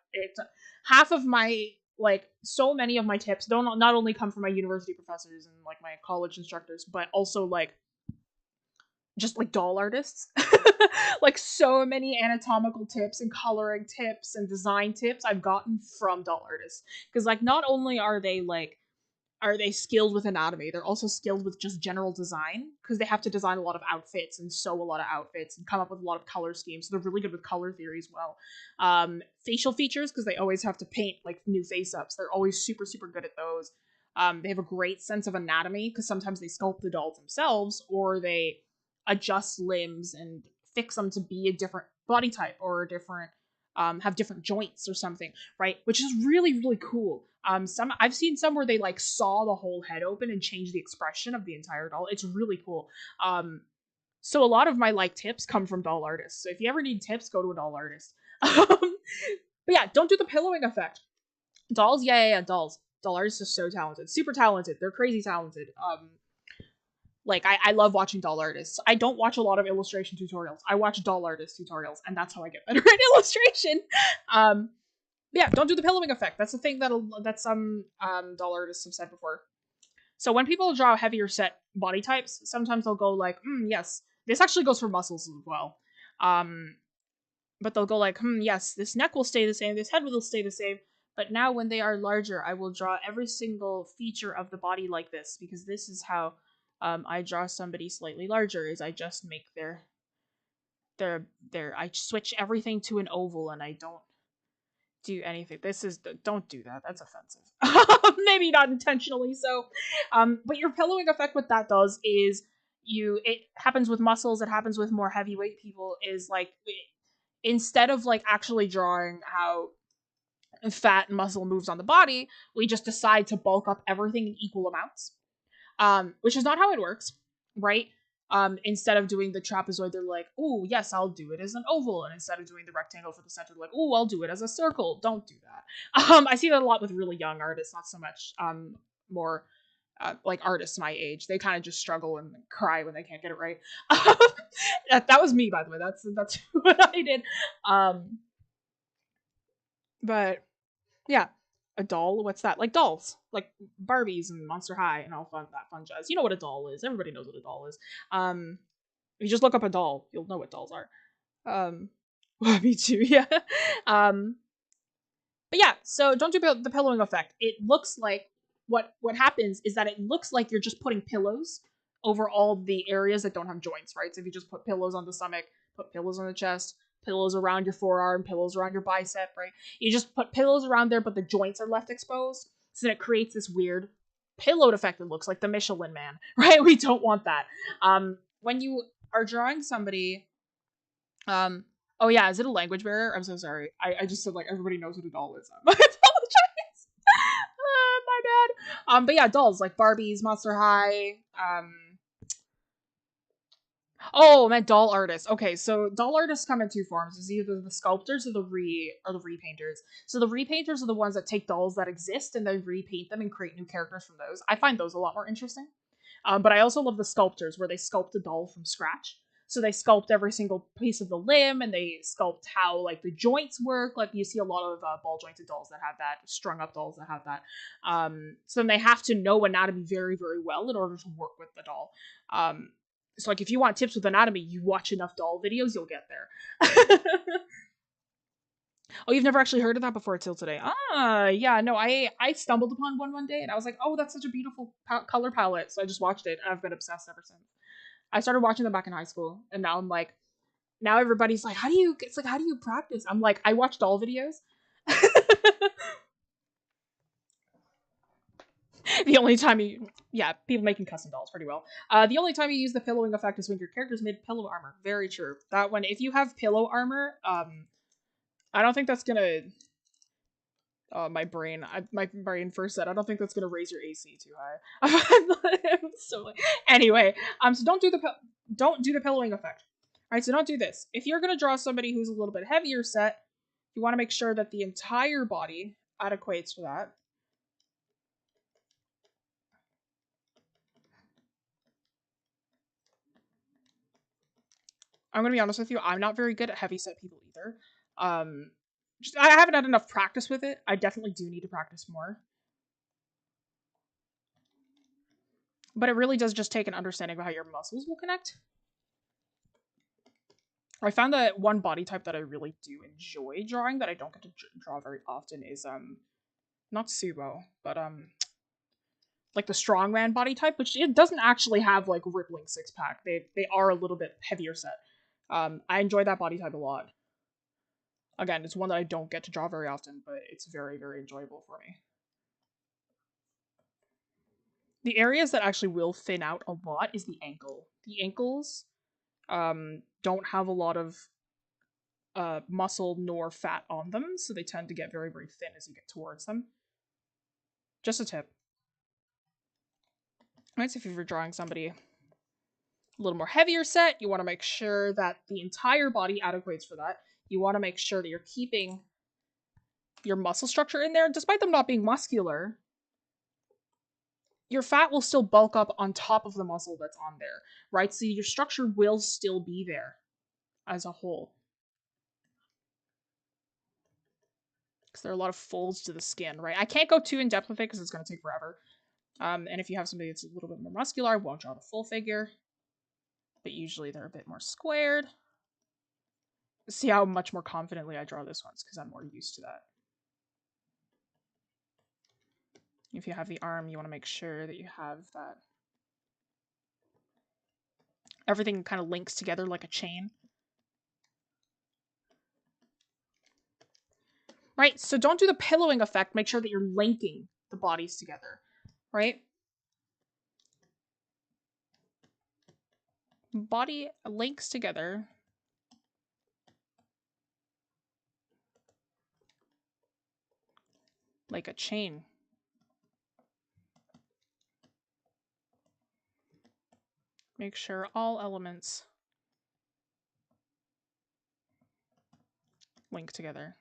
half of my, like, so many of my tips don't not only come from my university professors and like my college instructors, but also like just like doll artists. Like so many anatomical tips and coloring tips and design tips I've gotten from doll artists, because like not only are they skilled with anatomy, they're also skilled with just general design, because they have to design a lot of outfits and sew a lot of outfits and come up with a lot of color schemes, so they're really good with color theory as well. Facial features, because they always have to paint like new face ups, they're always super super good at those. They have a great sense of anatomy, because sometimes they sculpt the dolls themselves, or they adjust limbs and fix them to be a different body type or a different have different joints or something, right? Which is really really cool. Some I've seen some where they like saw the whole head open and change the expression of the entire doll. It's really cool. So a lot of my like tips come from doll artists. So if you ever need tips, go to a doll artist. But yeah, don't do the pillowing effect. Dolls, yeah, dolls. Doll artists are so talented, super talented. They're crazy talented. Like, I love watching doll artists. I don't watch a lot of illustration tutorials. I watch doll artist tutorials, and that's how I get better at illustration. Yeah, don't do the pillowing effect. That's the thing that some doll artists have said before. So when people draw heavier set body types, sometimes they'll go like, yes. This actually goes for muscles as well. But they'll go like, yes, this neck will stay the same, this head will stay the same, but now when they are larger, I will draw every single feature of the body like this, because this is how I draw somebody slightly larger, is I just make I switch everything to an oval, and I don't do anything. Don't do that. That's offensive. Maybe not intentionally so. But your pillowing effect, what that does is it happens with muscles, it happens with more heavyweight people, is like, instead of like actually drawing how fat and muscle moves on the body, we just decide to bulk up everything in equal amounts. Which is not how it works, right? Instead of doing the trapezoid, they're like, oh, yes, I'll do it as an oval. And instead of doing the rectangle for the center, they're like, oh, I'll do it as a circle. Don't do that. I see that a lot with really young artists, not so much more like artists my age. They kind of just struggle and cry when they can't get it right. That was me, by the way. That's what I did. But yeah. A doll? What's that? Like dolls. Like Barbies and Monster High and all that fun jazz. You know what a doll is. Everybody knows what a doll is. If you just look up a doll, you'll know what dolls are. Well, me too, yeah. But yeah, so don't do the pillowing effect. It looks like, what happens is that it looks like you're just putting pillows over all the areas that don't have joints, right? So if you just put pillows on the stomach, put pillows on the chest, pillows around your forearm, pillows around your bicep, right? You just put pillows around there, but the joints are left exposed, so that it creates this weird pillowed effect that looks like the Michelin Man, right? We don't want that. When you are drawing somebody, oh yeah, is it a language barrier? I'm so sorry. I just said like everybody knows what a doll is. I apologize. My bad. But yeah, dolls like Barbies, Monster High, Oh, I meant doll artists. Okay, so doll artists come in two forms. It's either the sculptors or the repainters. So the repainters are the ones that take dolls that exist and then repaint them and create new characters from those. I find those a lot more interesting. But I also love the sculptors, where they sculpt a doll from scratch. So they sculpt every single piece of the limb, and they sculpt how like the joints work. Like you see a lot of ball jointed dolls that have that, strung up dolls that have that. So then they have to know anatomy very, very well in order to work with the doll. So like if you want tips with anatomy, you watch enough doll videos, you'll get there. Oh, you've never actually heard of that before till today? Yeah, no, I stumbled upon one day, and I was like, oh, that's such a beautiful color palette. So I just watched it, and I've been obsessed ever since. I started watching them back in high school, and now I'm like, now everybody's like, how do you practice? I'm like, I watch doll videos. The only time people making custom dolls pretty well. The only time you use the pillowing effect is when your character's made pillow armor. Very true. That one, if you have pillow armor, I don't think that's gonna. My brain first said, I don't think that's gonna raise your AC too high. So anyway, so don't do the don't do the pillowing effect. All right, so don't do this. If you're going to draw somebody who's a little bit heavier set, you want to make sure that the entire body adequates for that. I'm going to be honest with you, I'm not very good at heavy set people either. I haven't had enough practice with it. I definitely do need to practice more. But it really does just take an understanding of how your muscles will connect. I found that one body type that I really do enjoy drawing that I don't get to draw very often is not sumo, but like the strongman body type, which it doesn't actually have like rippling six pack. They are a little bit heavier set. I enjoy that body type a lot. Again, it's one that I don't get to draw very often, but it's very, very enjoyable for me. The areas that actually will thin out a lot is the ankle. The ankles don't have a lot of muscle nor fat on them, so they tend to get very, very thin as you get towards them. Just a tip. Right, so if you're drawing somebody a little more heavier set, you want to make sure that the entire body adequates for that. You want to make sure that you're keeping your muscle structure in there, despite them not being muscular. Your fat will still bulk up on top of the muscle that's on there, right? So your structure will still be there as a whole. Because there are a lot of folds to the skin, right? I can't go too in depth with it because it's going to take forever. And if you have somebody that's a little bit more muscular, I won't draw the full figure. But usually they're a bit more squared. See how much more confidently I draw this one, because I'm more used to that. If you have the arm, you want to make sure that you have that. Everything kind of links together like a chain. Right, so don't do the pillowing effect. Make sure that you're linking the bodies together, right? Body links together. Like a chain. Make sure all elements link together.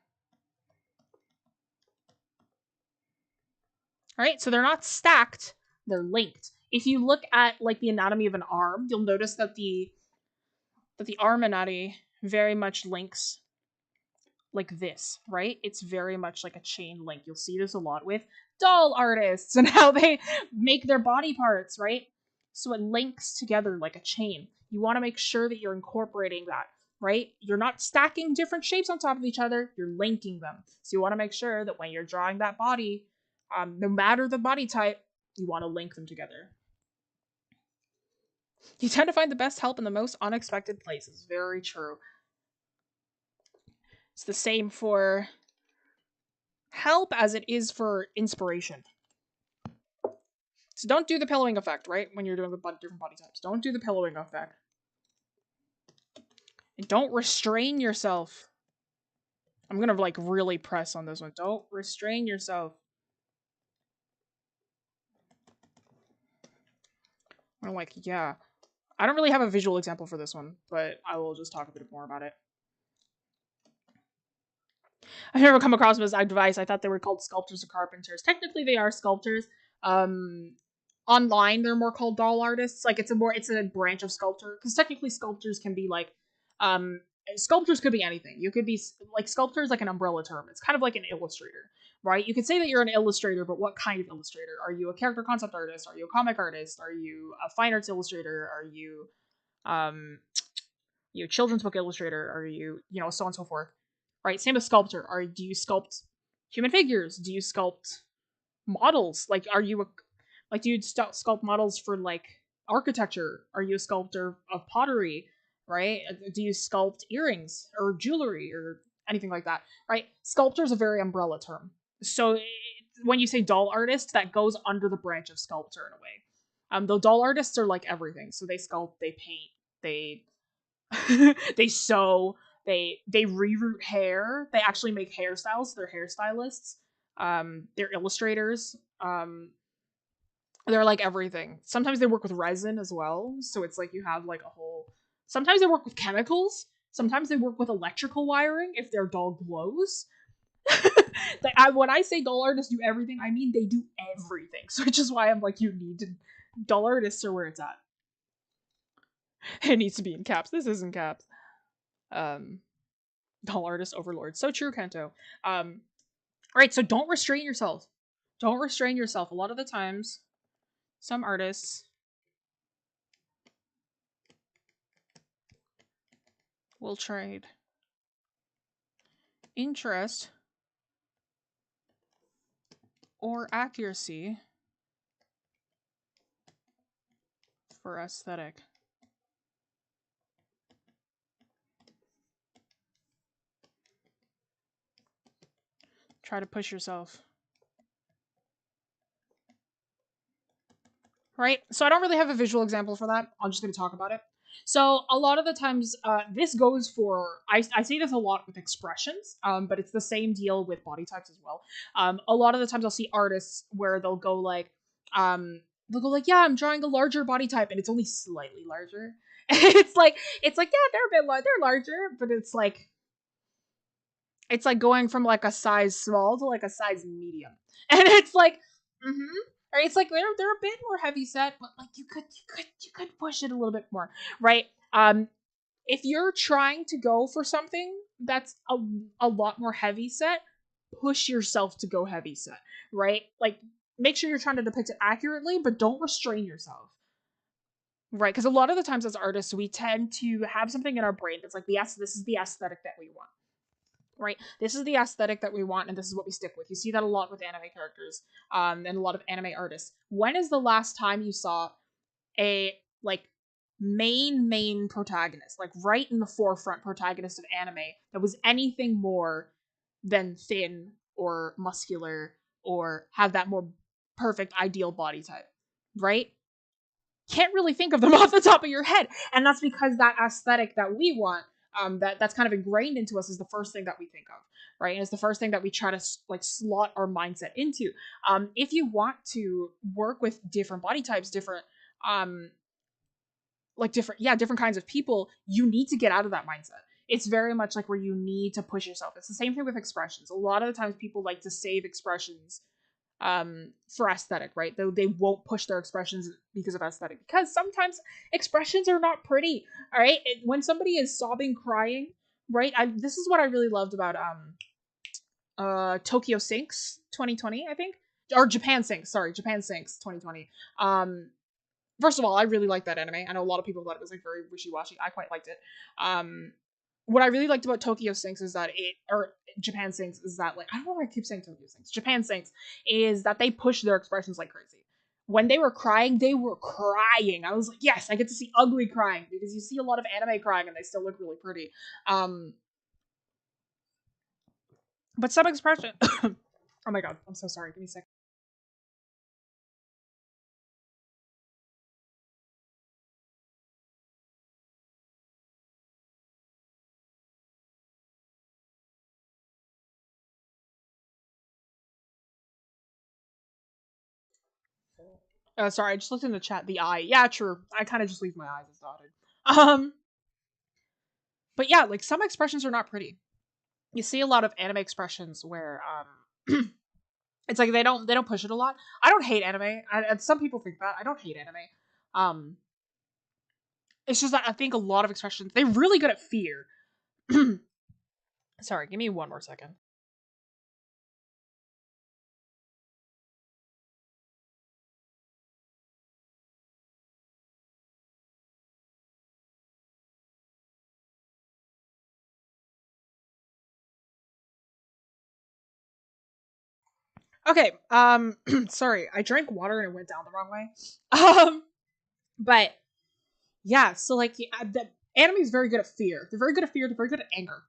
All right, so they're not stacked, they're linked. If you look at like the anatomy of an arm, you'll notice that the arm anatomy very much links like this, right? It's very much like a chain link. You'll see this a lot with doll artists and how they make their body parts, right? So it links together like a chain. You want to make sure that you're incorporating that, right? You're not stacking different shapes on top of each other, you're linking them. So you want to make sure that when you're drawing that body, no matter the body type, you want to link them together. You tend to find the best help in the most unexpected places. Very true. It's the same for help as it is for inspiration. So don't do the pillowing effect, right? When you're doing the different body types. Don't do the pillowing effect. And don't restrain yourself. I'm gonna like really press on this one. Don't restrain yourself. I'm like, yeah. I don't really have a visual example for this one, but I will just talk a bit more about it. I've never come across them as advice. I thought they were called sculptors or carpenters. Technically, they are sculptors. Online, they're more called doll artists. Like it's a branch of sculptor, because technically sculptors can be like, sculptors could be anything. You could be like sculptor is like an umbrella term. It's kind of like an illustrator, right? You could say that you're an illustrator, but what kind of illustrator? Are you a character concept artist? Are you a comic artist? Are you a fine arts illustrator? Are you, you children's book illustrator? Are you, so on and so forth, right? Same with sculptor. Do you sculpt human figures? Do you sculpt models? Like, are you do you sculpt models for like architecture? Are you a sculptor of pottery? Right? Do you sculpt earrings or jewelry or anything like that? Right? Sculptor is a very umbrella term. So when you say doll artist, that goes under the branch of sculptor in a way. Though doll artists are like everything. So they sculpt, they paint, they they sew, they reroot hair. They actually make hairstyles. They're hairstylists. They're illustrators. They're like everything. Sometimes they work with resin as well, so it's like you have like a whole. Sometimes they work with chemicals. Sometimes they work with electrical wiring if their doll glows. Like when I say doll artists do everything, I mean they do everything. So which is why I'm like, you need to. Doll artists are where it's at. It needs to be in caps. This isn't caps. Doll artist overlord. So true, Kento. Right. So don't restrain yourself. Don't restrain yourself. A lot of the times, some artists will trade interest or accuracy for aesthetic. Try to push yourself. Right? So I don't really have a visual example for that. I'm just going to talk about it. So a lot of the times, this goes for, I see this a lot with expressions, but it's the same deal with body types as well. A lot of the times I'll see artists where they'll go like, yeah, I'm drawing a larger body type, and it's only slightly larger. it's like, yeah, they're a bit, they're larger, but it's like going from like a size small to like a size medium, and it's like, or it's like they're a bit more heavy set, but like you could push it a little bit more, right? If you're trying to go for something that's a lot more heavy set, push yourself to go heavy set, right? Like make sure you're trying to depict it accurately, but don't restrain yourself. Right, because a lot of the times as artists, we tend to have something in our brain that's like, yes, this is the aesthetic that we want. Right, this is the aesthetic that we want, and this is what we stick with. You see that a lot with anime characters, and a lot of anime artists. When is the last time you saw a like main protagonist, like right in the forefront protagonist of anime, that was anything more than thin or muscular or have that more perfect ideal body type? Right? Can't really think of them off the top of your head, and that's because that aesthetic that we want, that's kind of ingrained into us, is the first thing that we think of, right? And it's the first thing that we try to like slot our mindset into. If you want to work with different body types, different different kinds of people, you need to get out of that mindset. It's very much like where you need to push yourself. It's the same thing with expressions. A lot of the times people like to save expressions for aesthetic, right? They won't push their expressions because of aesthetic, because sometimes expressions are not pretty. All right, when somebody is sobbing, crying, right? This is what I really loved about Tokyo Sinks 2020, I think, or Japan Sinks. Sorry, Japan Sinks 2020. First of all, I really liked that anime. I know a lot of people thought it was like very wishy-washy. I quite liked it. What I really liked about Tokyo Sinks is that Japan Sinks is that, like, I don't know why I keep saying Tokyo Sinks. Japan Sinks is that they push their expressions like crazy. When they were crying, they were crying. I was like, yes, I get to see ugly crying, because you see a lot of anime crying and they still look really pretty. But some expression. Oh my god, I'm so sorry. Give me a second. Sorry, I just looked in the chat. The eye. Yeah, true. I kind of just leave my eyes as dotted. But yeah, like some expressions are not pretty. You see a lot of anime expressions where it's like they don't push it a lot. I don't hate anime. And some people think that. I don't hate anime. Um, it's just that I think a lot of expressions, they're really good at fear. Sorry, give me one more second. Okay, sorry, I drank water and it went down the wrong way. But yeah, so like the anime is very good at fear. They're very good at fear. They're very good at anger.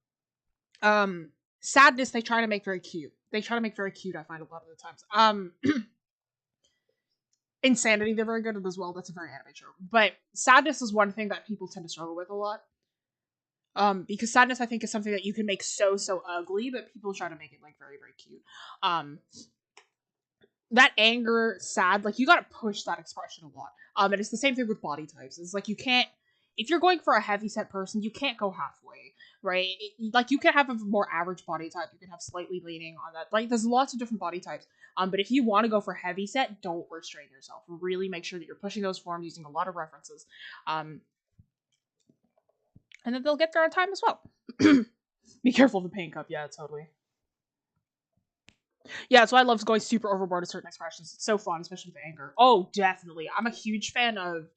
Sadness they try to make very cute. They try to make very cute. I find a lot of the times. Insanity they're very good at as well. That's a very anime trope. But sadness is one thing that people tend to struggle with a lot. Because sadness I think is something that you can make so ugly, but people try to make it like very cute. that anger, sad, like, you gotta push that expression a lot. And it's the same thing with body types. It's like, you can't, if you're going for a heavy set person, you can't go halfway, right? Like, you can have a more average body type, you can have slightly leaning on that. Like, there's lots of different body types. But if you want to go for heavy set, don't restrain yourself. Really make sure that you're pushing those forms using a lot of references. And then they'll get there on time as well. Be careful of the paint cup. Yeah, totally. Yeah, that's why I love going super overboard with certain expressions. It's so fun, especially with anger. Oh, definitely. I'm a huge fan of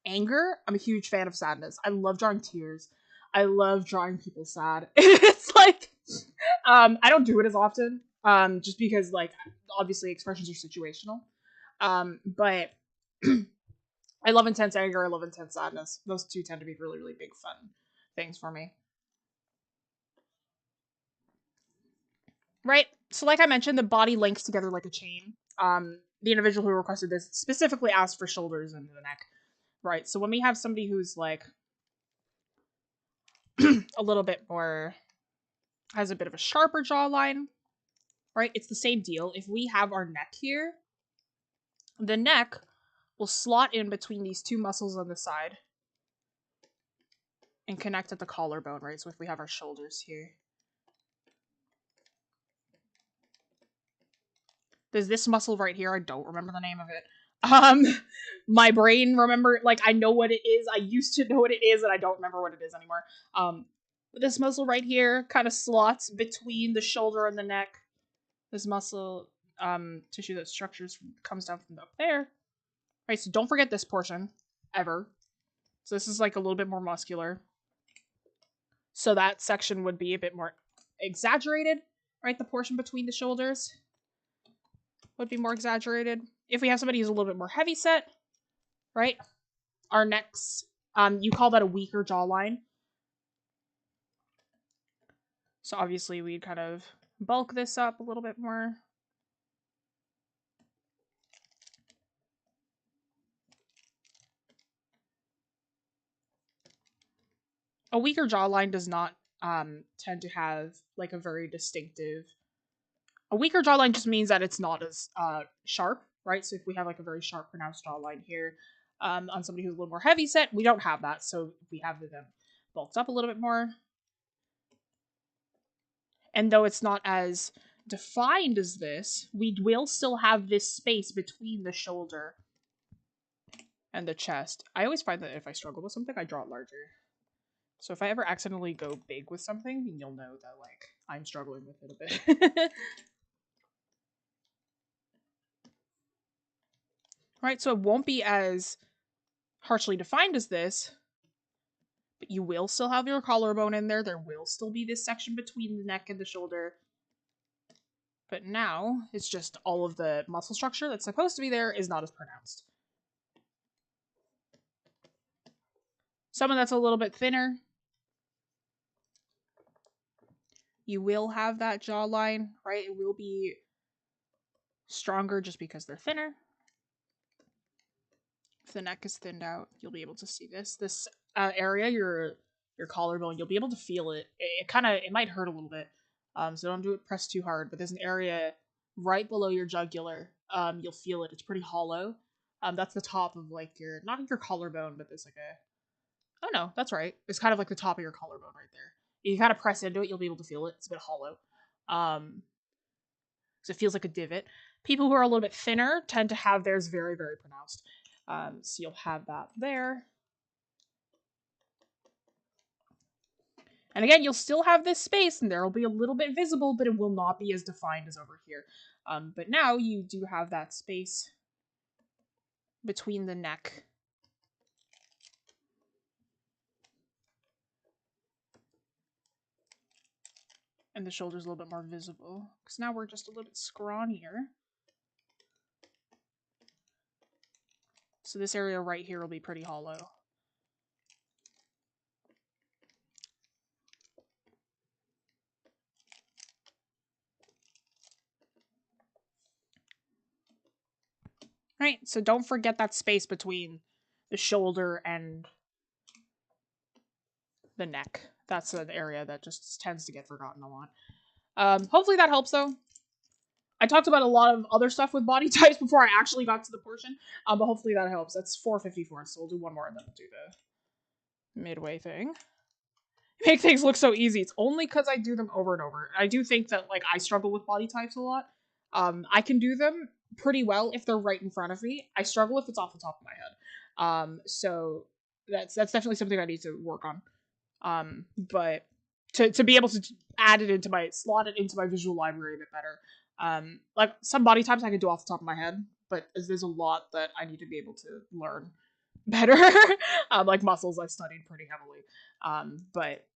anger. I'm a huge fan of sadness. I love drawing tears. I love drawing people sad. It's like, I don't do it as often, just because, like, obviously expressions are situational. But I love intense anger. I love intense sadness. Those two tend to be really, really big fun things for me. Right? So like I mentioned, the body links together like a chain. The individual who requested this specifically asked for shoulders and the neck. Right? So when we have somebody who's like a little bit more, has a bit of a sharper jawline, right? It's the same deal. If we have our neck here, the neck will slot in between these two muscles on the side and connect at the collarbone, right? So if we have our shoulders here, there's this muscle right here. I don't remember the name of it. My brain remember, like, I know what it is. I used to know what it is, and I don't remember what it is anymore. This muscle right here kind of slots between the shoulder and the neck. This muscle tissue that structures comes down from up there. Right, so don't forget this portion ever. So this is like a little bit more muscular. So that section would be a bit more exaggerated, right? The portion between the shoulders would be more exaggerated. If we have somebody who's a little bit more heavy set, right? Our necks, you call that a weaker jawline. So obviously we'd kind of bulk this up a little bit more. A weaker jawline does not tend to have like a very distinctive. A weaker jawline just means that it's not as sharp, right? So if we have like a very sharp, pronounced jawline here on somebody who's a little more heavy set, we don't have that. So we have them bulked up a little bit more. And though it's not as defined as this, we will still have this space between the shoulder and the chest. I always find that if I struggle with something, I draw it larger. So if I ever accidentally go big with something, you'll know that, like, I'm struggling with it a bit. Right, so it won't be as harshly defined as this, but you will still have your collarbone in there. There will still be this section between the neck and the shoulder. But now, it's just all of the muscle structure that's supposed to be there is not as pronounced. Someone that's a little bit thinner, you will have that jawline, right? It will be stronger just because they're thinner. If the neck is thinned out, you'll be able to see this. This area, your collarbone, you'll be able to feel it. It might hurt a little bit, so don't do it press too hard. But there's an area right below your jugular. You'll feel it. It's pretty hollow. That's the top of like your, not your collarbone, but there's like a, oh no, that's right. It's kind of like the top of your collarbone right there. You kind of press into it, you'll be able to feel it. It's a bit hollow. So it feels like a divot. People who are a little bit thinner tend to have theirs very, very pronounced. So you'll have that there. And again, you'll still have this space, and there will be a little bit visible, but it will not be as defined as over here. But now you do have that space between the neck and the shoulders a little bit more visible. Because now we're just a little bit scrawnier. So this area right here will be pretty hollow. Right, so don't forget that space between the shoulder and the neck. That's an area that just tends to get forgotten a lot. Hopefully that helps, though. I talked about a lot of other stuff with body types before I actually got to the portion, but hopefully that helps. That's 454, so we'll do one more and then we'll do the midway thing. Make things look so easy. It's only because I do them over and over. I do think that, like, I struggle with body types a lot. I can do them pretty well if they're right in front of me. I struggle if it's off the top of my head. So that's definitely something I need to work on. But to be able to slot it into my visual library a bit better. Like, some body types I can do off the top of my head, but there's a lot that I need to be able to learn better. Like muscles I studied pretty heavily. But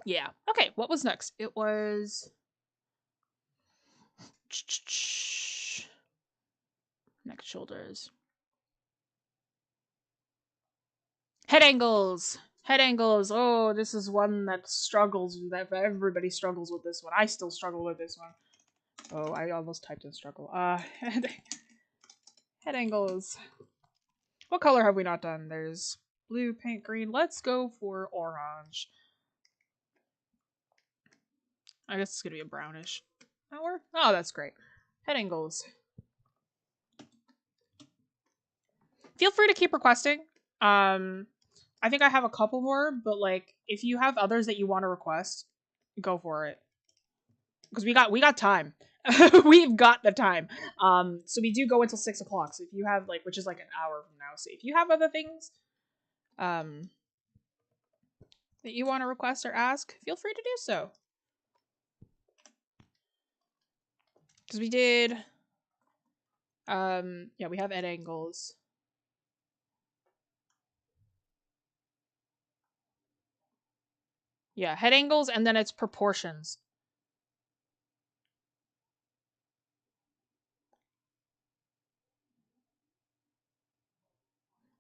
yeah. Okay, what was next? It was neck, shoulders. Head angles. Head angles. Oh, this is one that everybody struggles with this one. I still struggle with this one. Oh, I almost typed in struggle. Head angles. What color have we not done? There's blue, pink, green. Let's go for orange. I guess it's gonna be a brownish. That work? Oh, that's great. Head angles. Feel free to keep requesting. I think I have a couple more, but like, if you have others that you want to request, go for it. Because we got time. We've got the time. So we do go until 6 o'clock. So if you have, like, which is like an hour from now. So if you have other things, that you want to request or ask, feel free to do so. Because we did, yeah, we have head angles. Yeah, head angles, and then it's proportions.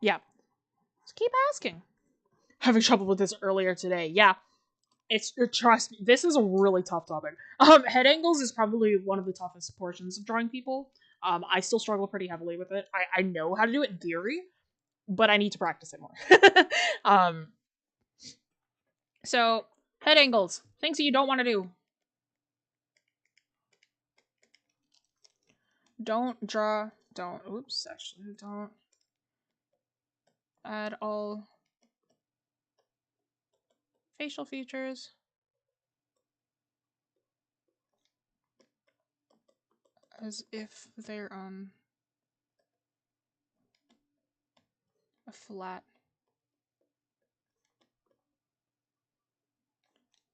Yeah. Just keep asking. Having trouble with this earlier today. Yeah. Trust me, this is a really tough topic. Head angles is probably one of the toughest portions of drawing people. I still struggle pretty heavily with it. I know how to do it in theory, but I need to practice it more. So, head angles. Things that you don't want to do. Don't add all facial features as if they're on a flat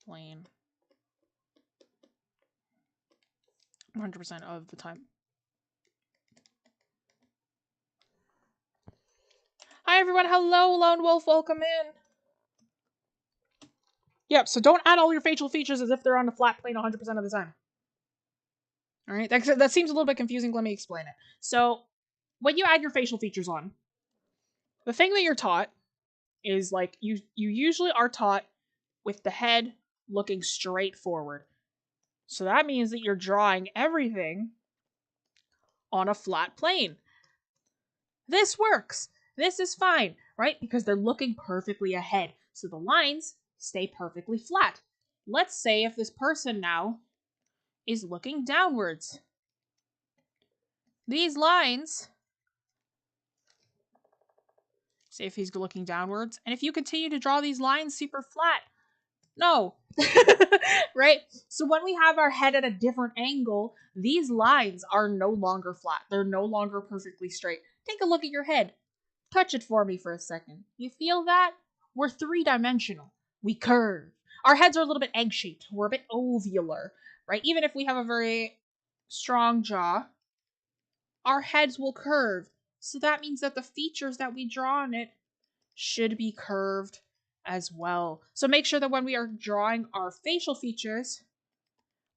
plane 100% of the time. Hi everyone, hello Lone Wolf, welcome in. Yep, so don't add all your facial features as if they're on a flat plane 100% of the time. Alright, that seems a little bit confusing, let me explain it. So, when you add your facial features on, the thing that you're taught is, like, you usually are taught with the head looking straight forward. So that means that you're drawing everything on a flat plane. This works. This is fine, right? Because they're looking perfectly ahead. So the lines stay perfectly flat. Let's say if this person now is looking downwards. These lines, say if he's looking downwards, and if you continue to draw these lines super flat, no. Right? So when we have our head at a different angle, these lines are no longer flat. They're no longer perfectly straight. Take a look at your head. Touch it for me for a second. You feel that? We're three-dimensional. We curve. Our heads are a little bit egg-shaped. We're a bit ovular, right? Even if we have a very strong jaw, our heads will curve. So that means that the features that we draw on it should be curved as well. So make sure that when we are drawing our facial features,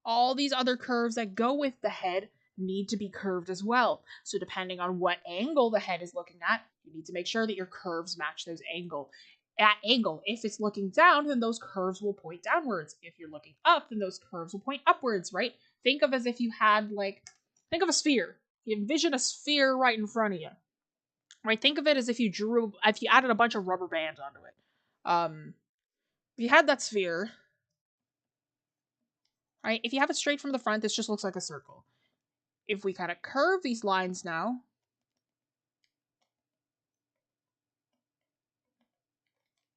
all these other curves that go with the head need to be curved as well. So depending on what angle the head is looking at, you need to make sure that your curves match those angle. If it's looking down, then those curves will point downwards. If you're looking up, then those curves will point upwards, right? Think of as if you had, like, think of a sphere. You envision a sphere right in front of you. Right? Think of it as if you added a bunch of rubber bands onto it. If you had that sphere, right? If you have it straight from the front, this just looks like a circle. If we kind of curve these lines now,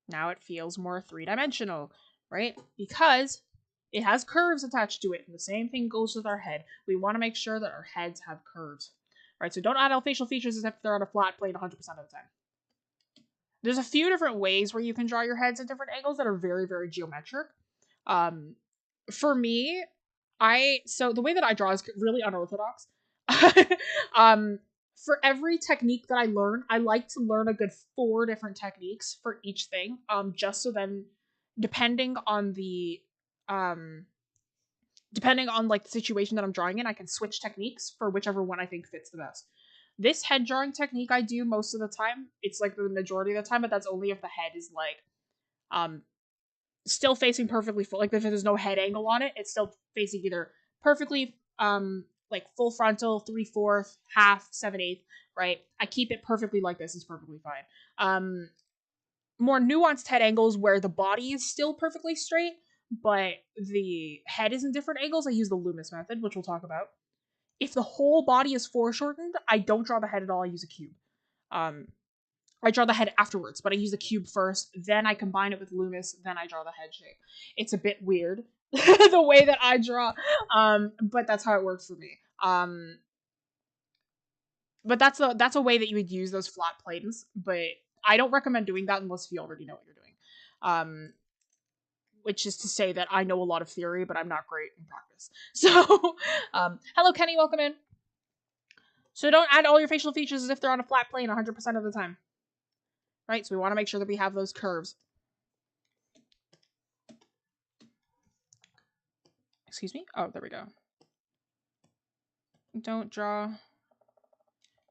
now it feels more three-dimensional, right? Because it has curves attached to it, and the same thing goes with our head. We want to make sure that our heads have curves, right? So don't add all facial features as if they're on a flat plane 100% of the time. There's a few different ways where you can draw your heads at different angles that are very, very geometric. For me, so the way that I draw is really unorthodox. For every technique that I learn, I like to learn a good 4 different techniques for each thing. Just so then, depending on like the situation that I'm drawing in, I can switch techniques for whichever one I think fits the best. This head drawing technique I do most of the time. It's like the majority of the time, but that's only if the head is like still facing perfectly full. Like if there's no head angle on it, it's still facing either perfectly like full frontal, 3/4, half, 7/8, right? I keep it perfectly like this. It's perfectly fine. More nuanced head angles where the body is still perfectly straight, but the head is in different angles. I use the Loomis method, which we'll talk about. If the whole body is foreshortened, I don't draw the head at all. I use a cube. I draw the head afterwards, but I use the cube first, then I combine it with Loomis, then I draw the head shape. It's a bit weird, the way that I draw, but that's how it works for me. But that's a way that you would use those flat planes, but I don't recommend doing that unless you already know what you're doing. Which is to say that I know a lot of theory, but I'm not great in practice. So, hello Kenny, welcome in. So don't add all your facial features as if they're on a flat plane 100% of the time. Right, so we want to make sure that we have those curves. Excuse me? Oh, there we go. Don't draw.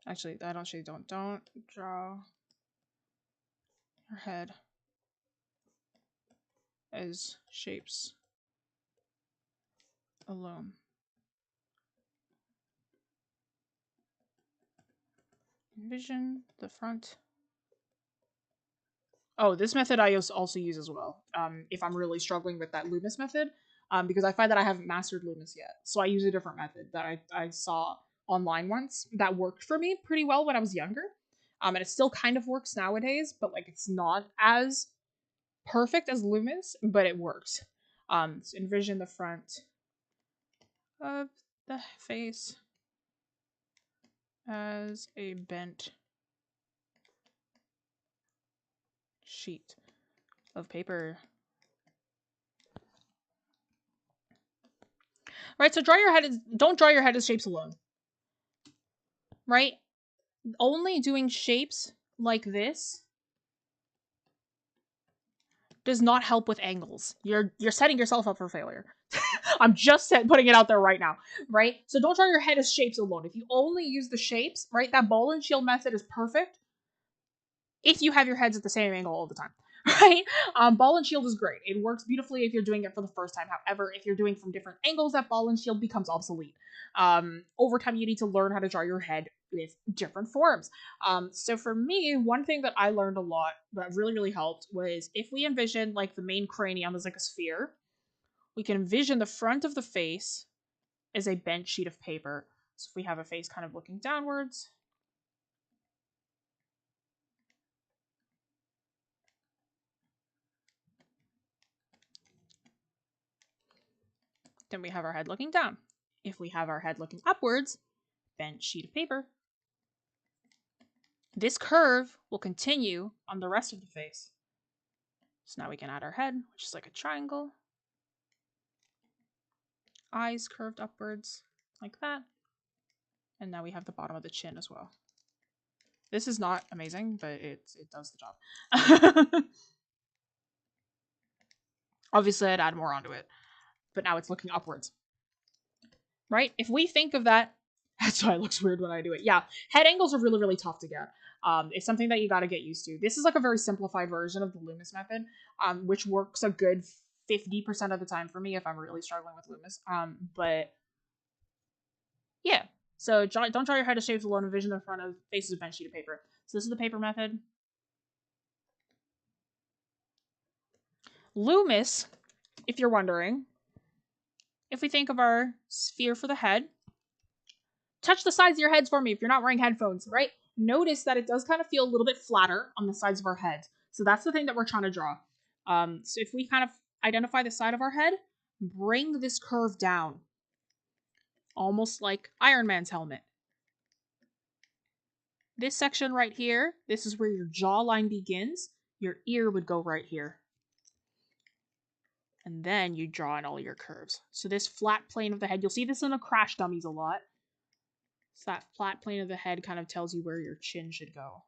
Actually, I don't say don't. Don't draw your head as shapes alone. Envision the front. Oh, this method I also use as well. If I'm really struggling with that Loomis method, because I find that I haven't mastered Loomis yet. So I use a different method that I saw online once that worked for me pretty well when I was younger. And it still kind of works nowadays, but like it's not as perfect as Loomis, but it works. So envision the front of the face as a bent sheet of paper. Right, so don't draw your head as shapes alone. Right? Only doing shapes like this does not help with angles. You're setting yourself up for failure. I'm just putting it out there right now, right? So don't draw your head as shapes alone. If you only use the shapes, right, that ball and shield method is perfect if you have your heads at the same angle all the time, right? Ball and shield is great. It works beautifully if you're doing it for the first time. However, if you're doing from different angles, that ball and shield becomes obsolete. Over time, you need to learn how to draw your head with different forms. So for me, one thing that I learned a lot that really, really helped was if we envision like the main cranium as like a sphere, we can envision the front of the face as a bent sheet of paper. So if we have a face kind of looking downwards, then we have our head looking down. If we have our head looking upwards, bent sheet of paper. This curve will continue on the rest of the face. So now we can add our head, which is like a triangle. Eyes curved upwards, like that. And now we have the bottom of the chin as well. This is not amazing, but it does the job. Obviously, I'd add more onto it, but now it's looking upwards. Right? If we think of that, that's why it looks weird when I do it. Yeah, head angles are really, really tough to get. It's something that you got to get used to. This is like a very simplified version of the Loomis method, which works a good 50% of the time for me if I'm really struggling with Loomis. But yeah, so don't draw your head as shapes alone. Envision the front of faces of bent sheet of paper. So this is the paper method. Loomis, if you're wondering, if we think of our sphere for the head, touch the sides of your heads for me if you're not wearing headphones, right? Notice that it does kind of feel a little bit flatter on the sides of our head. So that's the thing that we're trying to draw. So if we kind of identify the side of our head, bring this curve down. Almost like Iron Man's helmet. This section right here, this is where your jawline begins. Your ear would go right here. And then you draw in all your curves. So this flat plane of the head, you'll see this in the crash dummies a lot. So that flat plane of the head kind of tells you where your chin should go.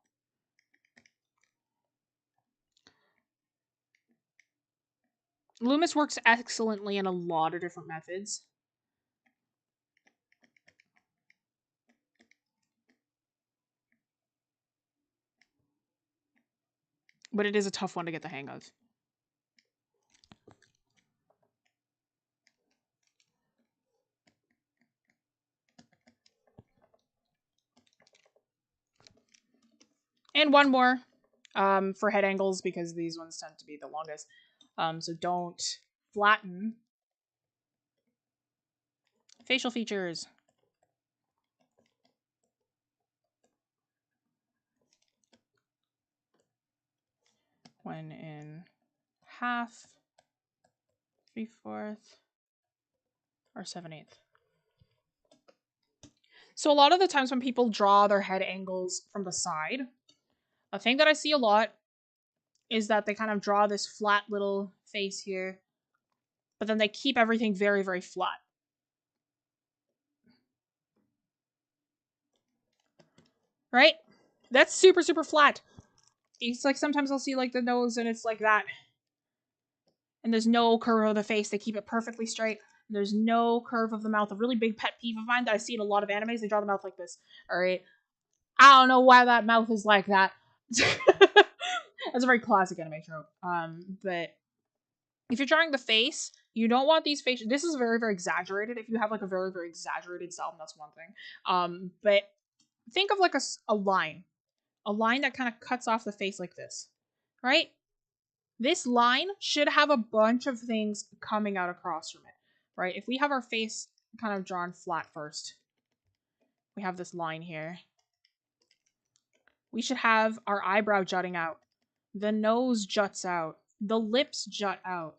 Loomis works excellently in a lot of different methods. But it is a tough one to get the hang of. And one more for head angles, because these ones tend to be the longest. So don't flatten facial features. When in half, 3/4, or 7/8. So a lot of the times when people draw their head angles from the side, a thing that I see a lot is that they kind of draw this flat little face here, but then they keep everything very, very flat. Right? That's super, super flat. It's like sometimes I'll see like the nose and it's like that. And there's no curve of the face. They keep it perfectly straight. There's no curve of the mouth. A really big pet peeve of mine that I see in a lot of animes, they draw the mouth like this. Alright? I don't know why that mouth is like that. That's a very classic anime trope. But if you're drawing the face, you don't want these faces. This is very, very exaggerated. If you have like a very, very exaggerated style, that's one thing. But think of like a line that kind of cuts off the face like this, right? This line should have a bunch of things coming out across from it, right? If we have our face kind of drawn flat first, we have this line here. We should have our eyebrow jutting out. The nose juts out. The lips jut out.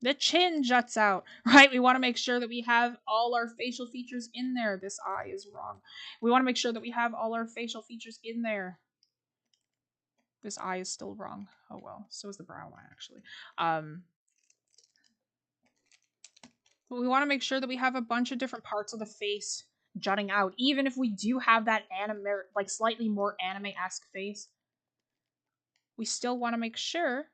The chin juts out, right? We want to make sure that we have all our facial features in there. This eye is wrong. We want to make sure that we have all our facial features in there. This eye is still wrong. Oh well, so is the brow line actually. But we want to make sure that we have a bunch of different parts of the face jutting out, even if we do have that anime, like slightly more anime-esque face. We still want to make sure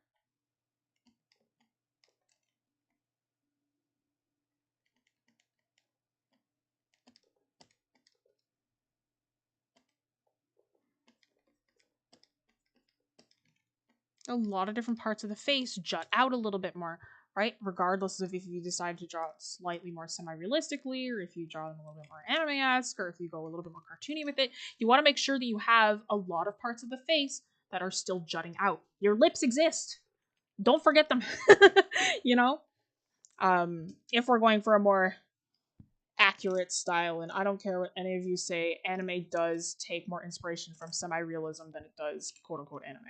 a lot of different parts of the face jut out a little bit more, right? Regardless of if you decide to draw it slightly more semi-realistically, or if you draw them a little bit more anime-esque, or if you go a little bit more cartoony with it, you want to make sure that you have a lot of parts of the face that are still jutting out. Your lips exist. Don't forget them. You know? If we're going for a more accurate style, and I don't care what any of you say, anime does take more inspiration from semi-realism than it does quote-unquote anime.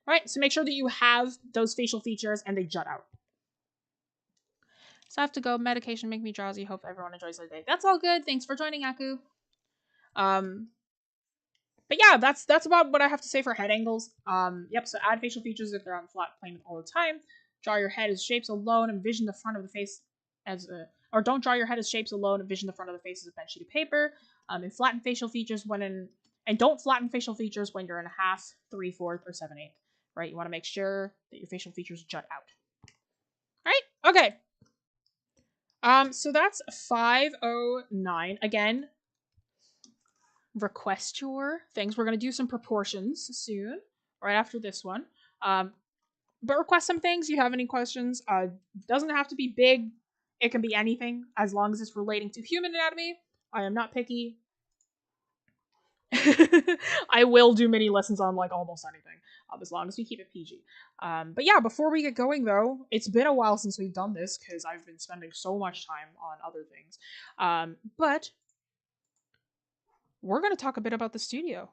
Right, so make sure that you have those facial features and they jut out. So I have to go. Medication make me drowsy. Hope everyone enjoys their day. That's all good. Thanks for joining, Aku. But yeah, that's about what I have to say for head angles. Yep, so add facial features if they're on the flat plane all the time. Draw your head as shapes alone. Envision the front of the face as a... Or don't draw your head as shapes alone. Envision the front of the face as a bent sheet of paper. And flatten facial features when in... And don't flatten facial features when you're in a half, 3/4, or 7/8. Right? You want to make sure that your facial features jut out. Right? Okay. So that's 509. Again, request your things. We're going to do some proportions soon, right after this one. But request some things. You have any questions? Doesn't have to be big. It can be anything, as long as it's relating to human anatomy. I am not picky. I will do mini lessons on like almost anything. as long as we keep it PG. But yeah, before we get going though, it's been a while since we've done this because I've been spending so much time on other things. But we're going to talk a bit about the studio.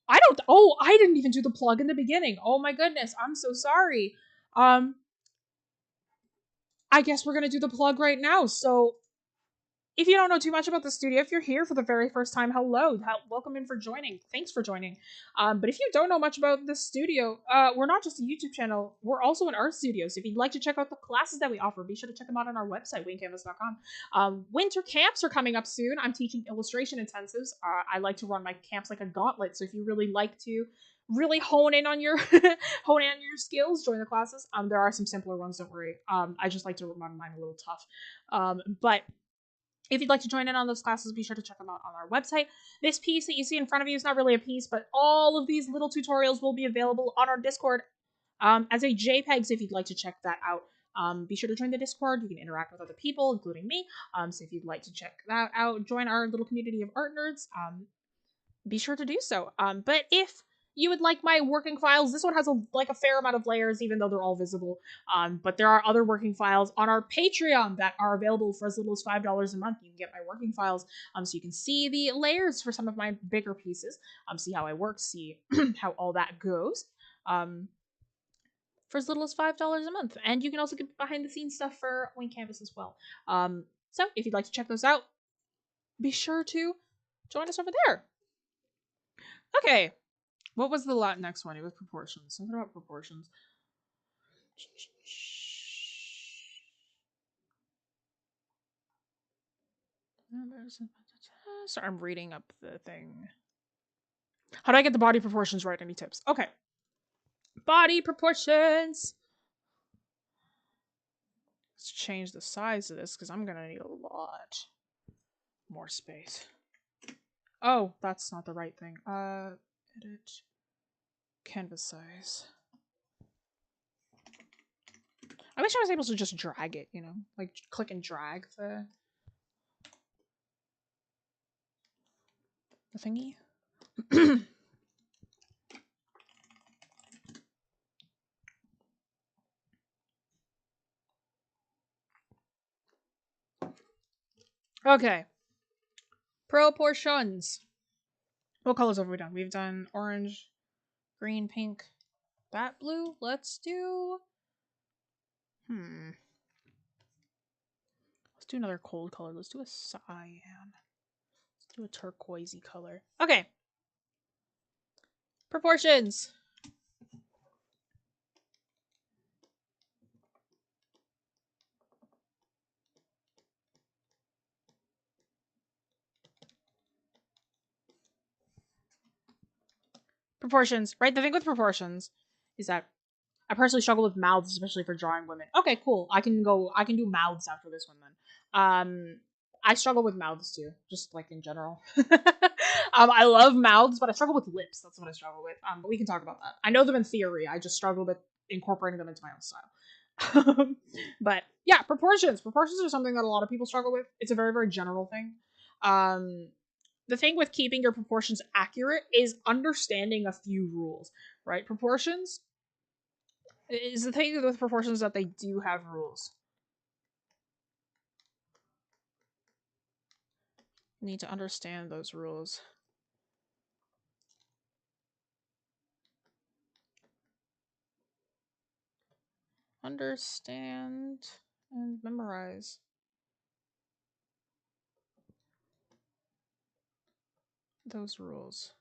I didn't even do the plug in the beginning. Oh my goodness, I'm so sorry. I guess we're going to do the plug right now. So if you don't know too much about the studio, if you're here for the very first time, hello, welcome in for joining. Thanks for joining. But if you don't know much about the studio, we're not just a YouTube channel. We're also an art studio. So if you'd like to check out the classes that we offer, be sure to check them out on our website, wingcanvas.com. Winter camps are coming up soon. I'm teaching illustration intensives. I like to run my camps like a gauntlet. So if you really like to really hone in on your skills, join the classes. There are some simpler ones, don't worry. I just like to run mine a little tough. But if you'd like to join in on those classes, be sure to check them out on our website. This piece that you see in front of you is not really a piece, but all of these little tutorials will be available on our Discord as a JPEG, so if you'd like to check that out. Be sure to join the Discord. You can interact with other people, including me. So if you'd like to check that out, join our little community of art nerds, be sure to do so. But if you would like my working files, this one has a fair amount of layers, even though they're all visible. But there are other working files on our Patreon that are available for as little as $5 a month. You can get my working files, so you can see the layers for some of my bigger pieces, see how I work, see how all that goes, for as little as $5 a month. And you can also get behind the scenes stuff for Wing Canvas as well. So if you'd like to check those out, be sure to join us over there. Okay. What was the next one? It was proportions. Something about proportions. So I'm reading up the thing. How do I get the body proportions right? Any tips? Okay. Body proportions. Let's change the size of this because I'm going to need a lot more space. Oh, that's not the right thing. Edit. Canvas size. I wish I was able to just drag it, you know? Like, click and drag the thingy. Okay. Proportions. What colors have we done? We've done orange, green, pink, that blue. Let's do... Let's do another cold color. Let's do a cyan. Let's do a turquoisey color. Okay. Proportions. Proportions, right? The thing with proportions is that I personally struggle with mouths, especially for drawing women. Okay, cool. I can do mouths after this one then. I struggle with mouths too, just like in general. I love mouths, but I struggle with lips. That's what I struggle with. But we can talk about that. I know them in theory. I just struggle with incorporating them into my own style. But yeah, proportions. Proportions are something that a lot of people struggle with. It's a very, very general thing. The thing with keeping your proportions accurate is understanding a few rules, right? Proportions is the thing with proportions that they do have rules. You need to understand those rules. Understand and memorize those rules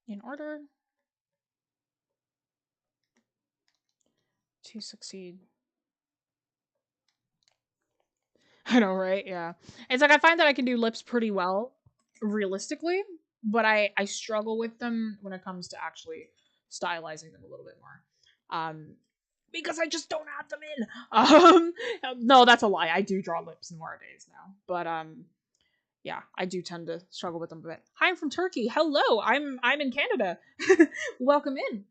in order to succeed. I know, right? Yeah. It's like I find that I can do lips pretty well, realistically, but I struggle with them when it comes to actually stylizing them a little bit more. Because I just don't have them in. No, that's a lie. I do draw lips nowadays now. But yeah, I do tend to struggle with them a bit. Hi, I'm from Turkey. Hello, I'm in Canada. Welcome in.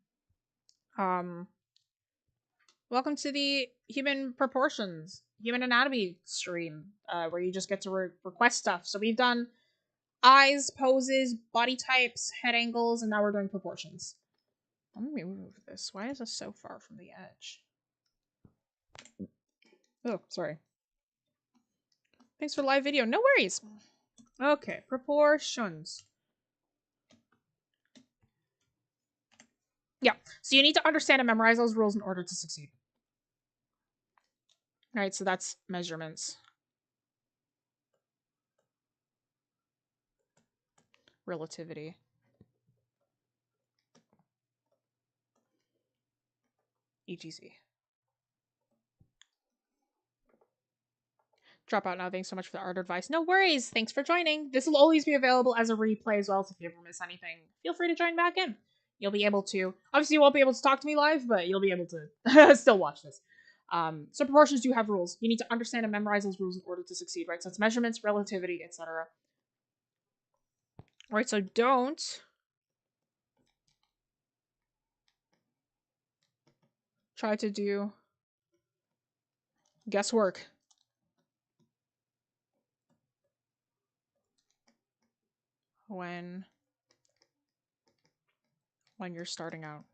Welcome to the human proportions, human anatomy stream, where you just get to request stuff. So we've done eyes, poses, body types, head angles, and now we're doing proportions. Let me move this. Why is this so far from the edge? Oh, sorry. Thanks for live video. No worries. Okay, proportions. Yeah, so you need to understand and memorize those rules in order to succeed. All right, so that's measurements. Relativity. EGC. Drop out now. Thanks so much for the art advice. No worries. Thanks for joining. This will always be available as a replay as well, so if you ever miss anything, feel free to join back in. You'll be able to, obviously you won't be able to talk to me live, but you'll be able to still watch this. So proportions do have rules. You need to understand and memorize those rules in order to succeed, right? So it's measurements, relativity, etc. Right, so don't try to do guesswork. When you're starting out.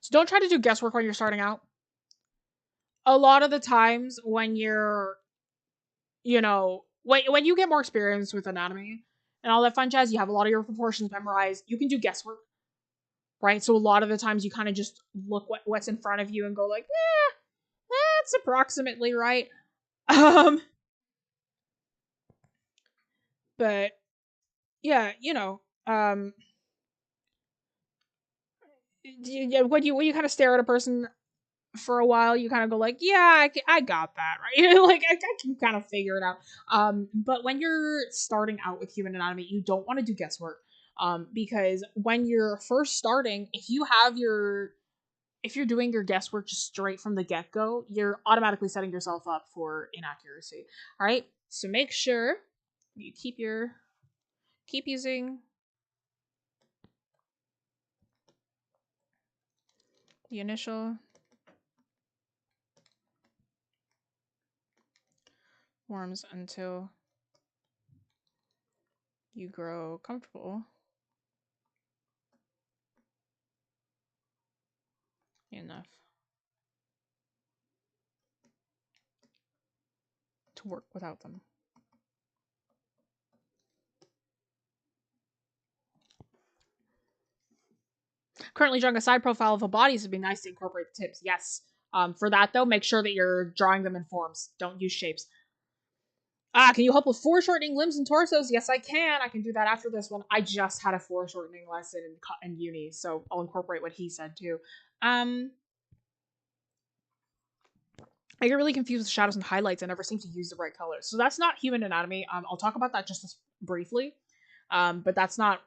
So don't try to do guesswork when you're starting out. A lot of the times when you're, you know, when you get more experience with anatomy and all that fun jazz, you have a lot of your proportions memorized, you can do guesswork, right? So a lot of the times you kind of just look what's in front of you and go like, that's approximately right. But yeah, you know, when you kind of stare at a person for a while, you kind of go like, yeah, I got that, right? Like I can kind of figure it out. But when you're starting out with human anatomy, you don't want to do guesswork. Because when you're first starting, if you're doing your guesswork just straight from the get-go, you're automatically setting yourself up for inaccuracy. All right, so make sure you keep using the initial forms until you grow comfortable enough to work without them. Currently drawing a side profile of a body, so it'd be nice to incorporate the tips. Yes. For that though, make sure that you're drawing them in forms. Don't use shapes. Can you help with foreshortening limbs and torsos? Yes, I can. I can do that after this one. I just had a foreshortening lesson in uni, so I'll incorporate what he said too. I get really confused with shadows and highlights. I never seem to use the right colors. So that's not human anatomy. I'll talk about that just briefly. But that's not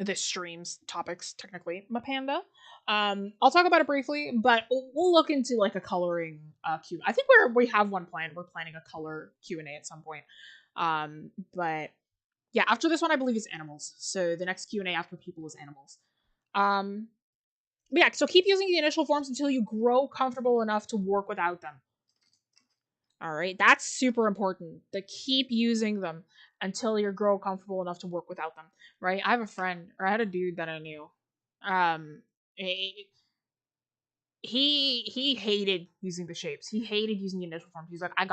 this stream's topics technically, my panda. I'll talk about it briefly, but we'll look into like a coloring Q. I think we have one planned. We're planning a color Q&A at some point. But yeah, after this one, I believe is animals. So the next Q&A after people is animals. But yeah, so keep using the initial forms until you grow comfortable enough to work without them. All right, that's super important to keep using them until you grow comfortable enough to work without them, right? I have a friend, or I had a dude that I knew. He hated using the shapes. He hated using the initial forms. He's like, I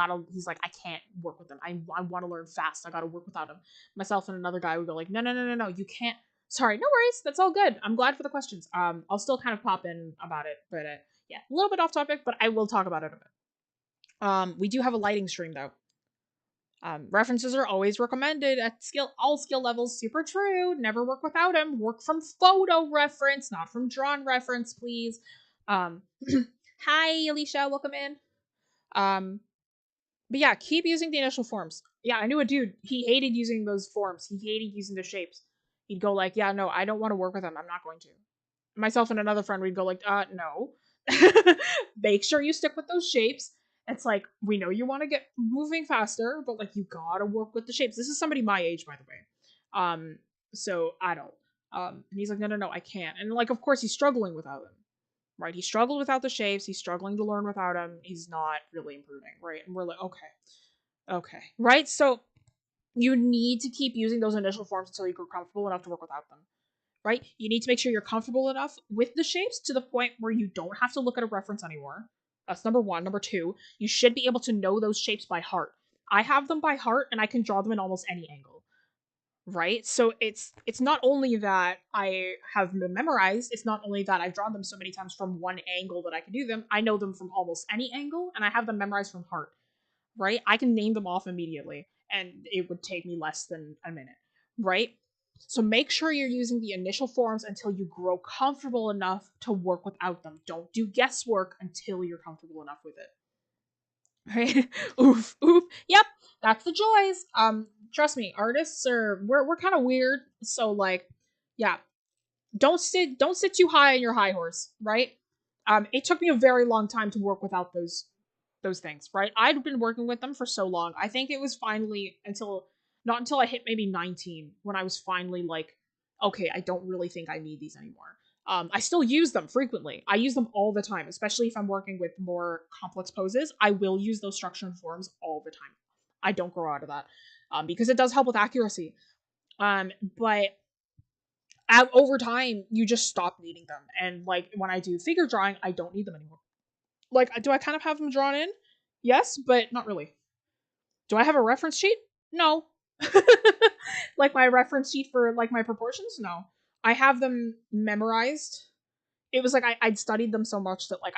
can't work with them. I want to learn fast. I gotta work without them. Myself and another guy would go like, no, you can't. Sorry, no worries. That's all good. I'm glad for the questions. I'll still kind of pop in about it, but yeah, a little bit off topic, but I will talk about it a bit. We do have a lighting stream though. References are always recommended at all skill levels. Super true. Never work without them. Work from photo reference, not from drawn reference, please. Hi, Alicia. Welcome in. But yeah, keep using the initial forms. Yeah, I knew a dude. He hated using those forms. He hated using the shapes. He'd go like, yeah, no, I don't want to work with them. I'm not going to. Myself and another friend, we'd go like, no. Make sure you stick with those shapes. It's like, we know you want to get moving faster, but like you gotta work with the shapes. This is somebody my age, by the way. So I don't. And he's like, no, I can't. And like, of course, he's struggling without them, right? He struggled without the shapes. He's struggling to learn without them. He's not really improving, right? And we're like, okay, right? So you need to keep using those initial forms until you grow comfortable enough to work without them, right? You need to make sure you're comfortable enough with the shapes to the point where you don't have to look at a reference anymore. That's number one. Number two, you should be able to know those shapes by heart. I have them by heart, and I can draw them in almost any angle, right? So it's not only that I have them memorized, it's not only that I've drawn them so many times from one angle that I can do them, I know them from almost any angle, and I have them memorized from heart, right? I can name them off immediately, and it would take me less than a minute, right? So make sure you're using the initial forms until you grow comfortable enough to work without them. Don't do guesswork until you're comfortable enough with it. Right? Oof, oof. Yep, that's the joys. Trust me, artists we're kind of weird. So like, yeah, don't sit too high on your high horse, right? It took me a very long time to work without those things, right? I'd been working with them for so long. I think it was finally not until I hit maybe 19 when I was finally like, okay, I don't really think I need these anymore. I still use them frequently. I use them all the time, especially if I'm working with more complex poses. I will use those structure and forms all the time. I don't grow out of that because it does help with accuracy. But over time, you just stop needing them. And like when I do figure drawing, I don't need them anymore. Like, do I kind of have them drawn in? Yes, but not really. Do I have a reference sheet? No. Like my reference sheet for like my proportions? No. I have them memorized. It was like I'd studied them so much that like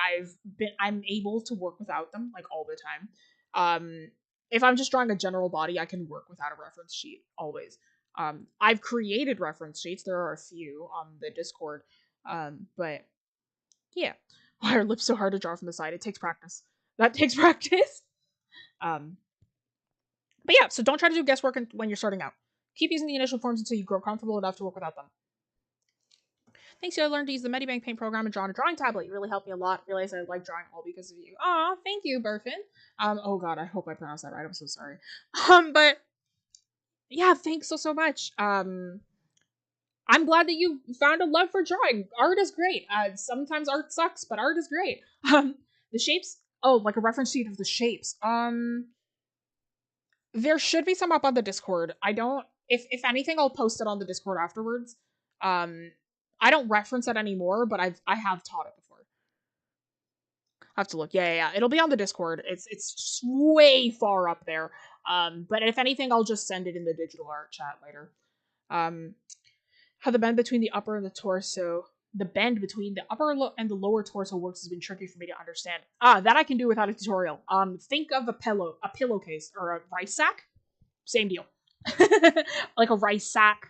I'm able to work without them like all the time. If I'm just drawing a general body, I can work without a reference sheet always. I've created reference sheets. There are a few on the Discord. But yeah. Why are lips so hard to draw from the side? It takes practice. That takes practice. But yeah, so don't try to do guesswork when you're starting out. Keep using the initial forms until you grow comfortable enough to work without them. Thanks, I learned to use the Medibank Paint program and draw on a drawing tablet. You really helped me a lot. Realize I like drawing all because of you. Aw, thank you, Burfin. Oh god, I hope I pronounced that right. I'm so sorry. But yeah, thanks so much. I'm glad that you found a love for drawing. Art is great. Sometimes art sucks, but art is great. The shapes. Oh, like a reference sheet of the shapes. There should be some up on the Discord. I don't. If anything, I'll post it on the Discord afterwards. I don't reference it anymore, but I have taught it before. I have to look. Yeah. It'll be on the Discord. It's way far up there. But if anything, I'll just send it in the digital art chat later. How the bend between the upper and the torso, the bend between the upper and the lower torso works has been tricky for me to understand. That I can do without a tutorial. Think of a pillowcase or a rice sack. Same deal. Like a rice sack,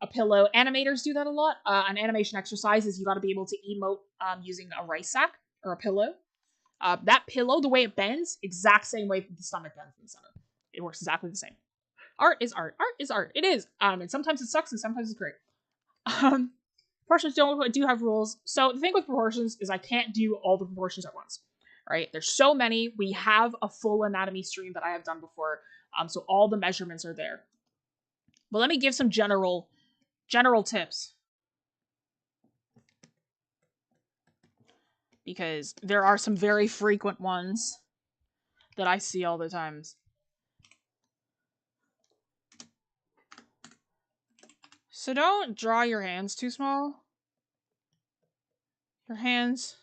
a pillow. Animators do that a lot. An animation exercise is you got to be able to emote using a rice sack or a pillow. That pillow, the way it bends, exact same way the stomach bends in the center. It works exactly the same. Art is art. Art is art. It is. And sometimes it sucks and sometimes it's great. Proportions do have rules. So the thing with proportions is I can't do all the proportions at once. Right? There's so many. We have a full anatomy stream that I have done before. So all the measurements are there. But let me give some general tips. Because there are some very frequent ones that I see all the times. So don't draw your hands too small. Your hands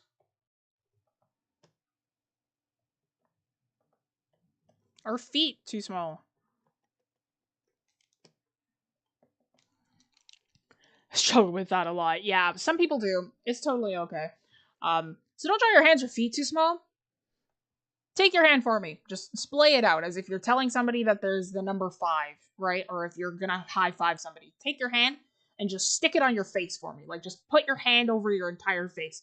or feet too small. I struggle with that a lot. Yeah, some people do. It's totally okay. So don't draw your hands or feet too small. Take your hand for me. Just splay it out as if you're telling somebody that there's the number 5, right? Or if you're gonna high five somebody. Take your hand and just stick it on your face for me. Like, just put your hand over your entire face.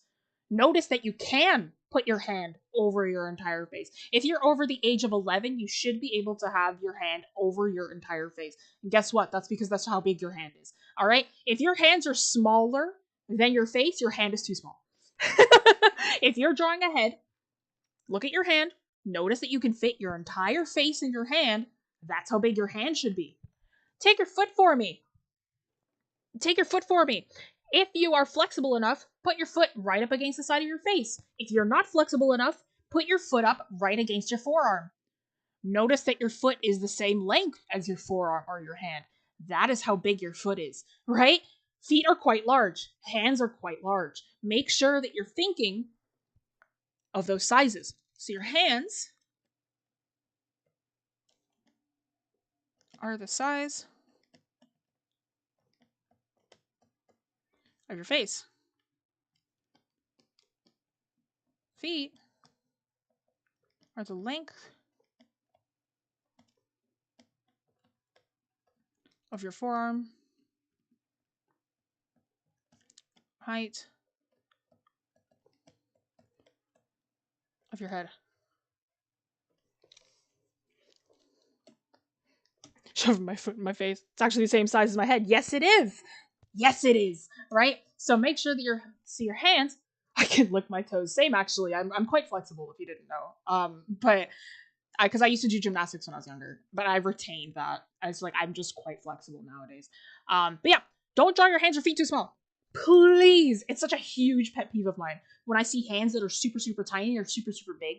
Notice that you can put your hand over your entire face. If you're over the age of 11, you should be able to have your hand over your entire face. And guess what? That's because that's how big your hand is. All right? If your hands are smaller than your face, your hand is too small. If you're drawing a head, look at your hand. Notice that you can fit your entire face in your hand. That's how big your hand should be. Take your foot for me. Take your foot for me. If you are flexible enough, put your foot right up against the side of your face. If you're not flexible enough, put your foot up right against your forearm. Notice that your foot is the same length as your forearm or your hand. That is how big your foot is, right? Feet are quite large. Hands are quite large. Make sure that you're thinking of those sizes. So your hands are the size of your face. Feet are the length of your forearm, height of your head. Shoving my foot in my face. It's actually the same size as my head. Yes, it is. Yes, it is. Right? So make sure that your hands. I can lick my toes. Same, actually. I'm quite flexible, if you didn't know. But because I used to do gymnastics when I was younger, but I've retained that. I'm just quite flexible nowadays. But yeah, don't draw your hands or feet too small. Please. It's such a huge pet peeve of mine. When I see hands that are super, super tiny or super, super big,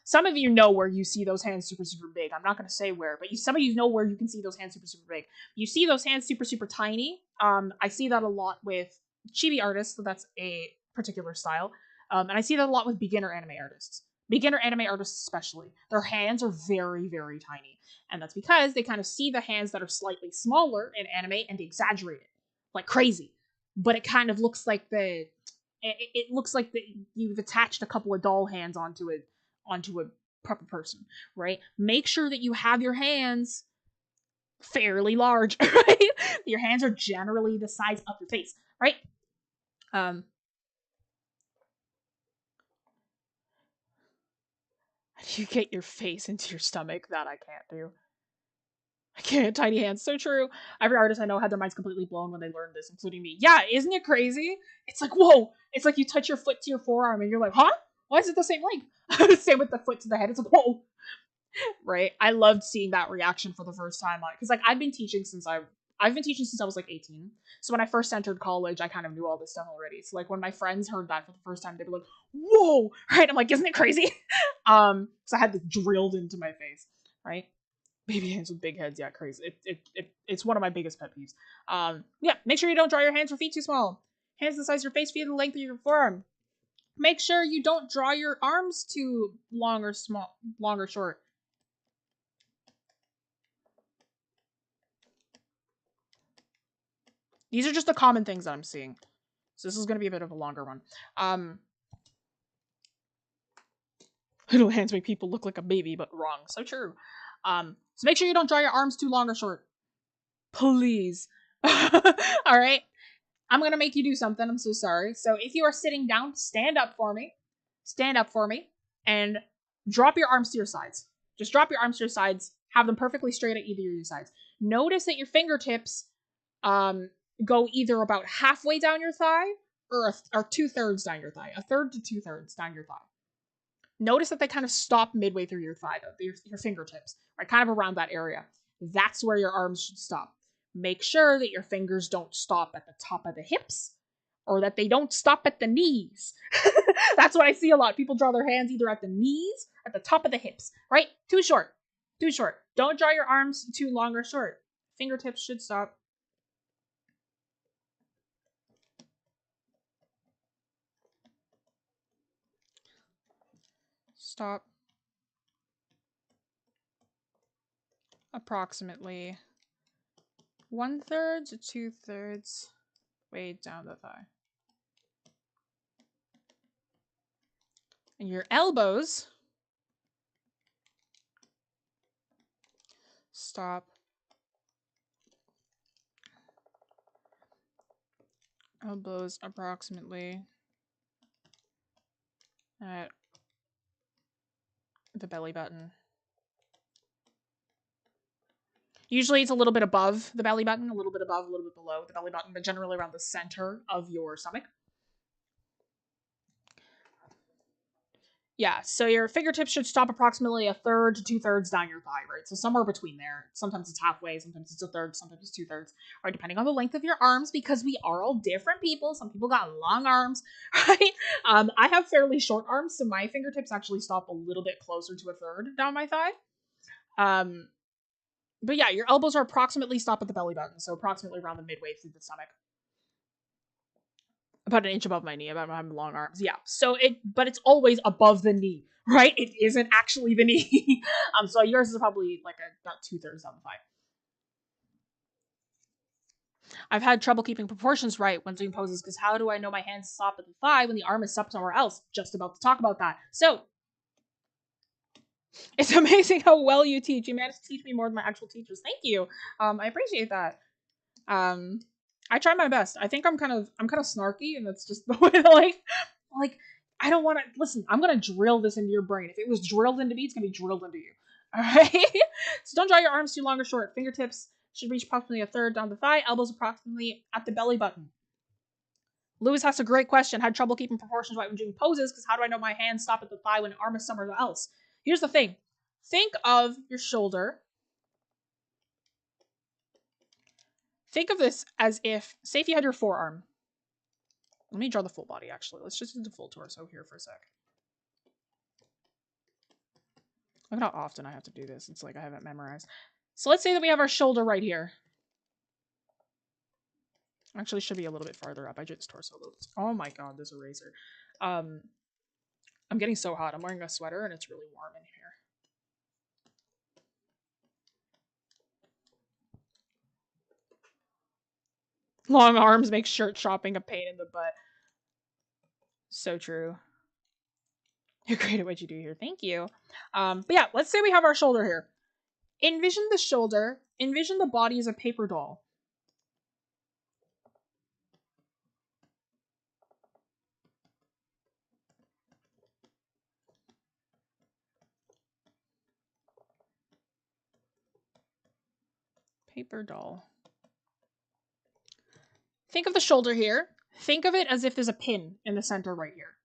some of you know where you see those hands super, super big. I'm not going to say where, but some of you know where you can see those hands super, super big. You see those hands super, super tiny. I see that a lot with chibi artists, so that's a particular style. And I see that a lot with beginner anime artists. Beginner anime artists especially. Their hands are very, very tiny. And that's because they kind of see the hands that are slightly smaller in anime and they exaggerate it like crazy. But it kind of looks like it looks like you've attached a couple of doll hands onto a proper person, right? Make sure that you have your hands fairly large, right? Your hands are generally the size of your face, right? You get your face into your stomach. That I can't do. I can't. Tiny hands. So true. Every artist I know had their minds completely blown when they learned this, including me. Yeah, isn't it crazy? It's like, whoa. It's like you touch your foot to your forearm and you're like, huh? Why is it the same length? Same with the foot to the head. It's like, whoa. Right? I loved seeing that reaction for the first time. Because I've been teaching since I was like 18. So when I first entered college, I kind of knew all this stuff already. So like when my friends heard that for the first time, they were like, whoa, right? I'm like, isn't it crazy? So I had this drilled into my face, right? Baby hands with big heads, yeah, crazy. It's one of my biggest pet peeves. Yeah, make sure you don't draw your hands or feet too small. Hands the size of your face, feet the length of your forearm. Make sure you don't draw your arms too long or short. These are just the common things that I'm seeing. So this is going to be a bit of a longer one. Little hands make people look like a baby, but wrong. So true. So make sure you don't draw your arms too long or short. Please. All right. I'm going to make you do something. I'm so sorry. So if you are sitting down, stand up for me. Stand up for me. And drop your arms to your sides. Just drop your arms to your sides. Have them perfectly straight at either of your sides. Notice that your fingertips go either about halfway down your thigh or 2/3 down your thigh. 1/3 to 2/3 down your thigh. Notice that they kind of stop midway through your thigh, though, your fingertips, right? Kind of around that area. That's where your arms should stop. Make sure that your fingers don't stop at the top of the hips or that they don't stop at the knees. That's what I see a lot. People draw their hands either at the knees or at the top of the hips, right? Too short. Too short. Don't draw your arms too long or short. Fingertips should stop. Stop. Approximately 1/3 to 2/3 way down the thigh. And your elbows stop. Elbows approximately at the belly button. Usually it's a little bit above the belly button, a little bit above, a little bit below the belly button, but generally around the center of your stomach. Yeah, so your fingertips should stop approximately 1/3 to 2/3 down your thigh, right? So somewhere between there. Sometimes it's halfway, sometimes it's 1/3, sometimes it's 2/3, right? Depending on the length of your arms, because we are all different people. Some people got long arms, right? I have fairly short arms, so my fingertips actually stop a little bit closer to 1/3 down my thigh. But yeah, your elbows are approximately stop at the belly button, so approximately around the midway through the stomach. About an inch above my knee, about having long arms. Yeah. But it's always above the knee, right? It isn't actually the knee. So yours is probably like about 2/3 down the thigh. I've had trouble keeping proportions right when doing poses because how do I know my hands stop at the thigh when the arm is stuck somewhere else? Just about to talk about that. So it's amazing how well you teach. You managed to teach me more than my actual teachers. Thank you. I appreciate that. I try my best. I think I'm kind of snarky, and that's just the way that like I don't want to listen. I'm gonna drill this into your brain. If it was drilled into me, it's gonna be drilled into you. All right. So don't draw your arms too long or short. Fingertips should reach approximately 1/3 down the thigh. Elbows approximately at the belly button. Lewis has a great question. Had trouble keeping proportions right when doing poses because how do I know my hands stop at the thigh when arm is somewhere else? Here's the thing. Think of your shoulder. Think of this as if, say if you had your forearm. Let me draw the full body, actually. Let's just do the full torso here for a sec. Look at how often I have to do this. It's like I haven't memorized. So let's say that we have our shoulder right here. Actually, should be a little bit farther up. I drew this torso a little bit. Oh my god, this eraser. I'm getting so hot. I'm wearing a sweater and it's really warm in here. Long arms make shirt shopping a pain in the butt. So true. You're great at what you do here. Thank you. But yeah, let's say we have our shoulder here. Envision the shoulder. Envision the body as a paper doll. Paper doll. Think of the shoulder here. Think of it as if there's a pin in the center right here.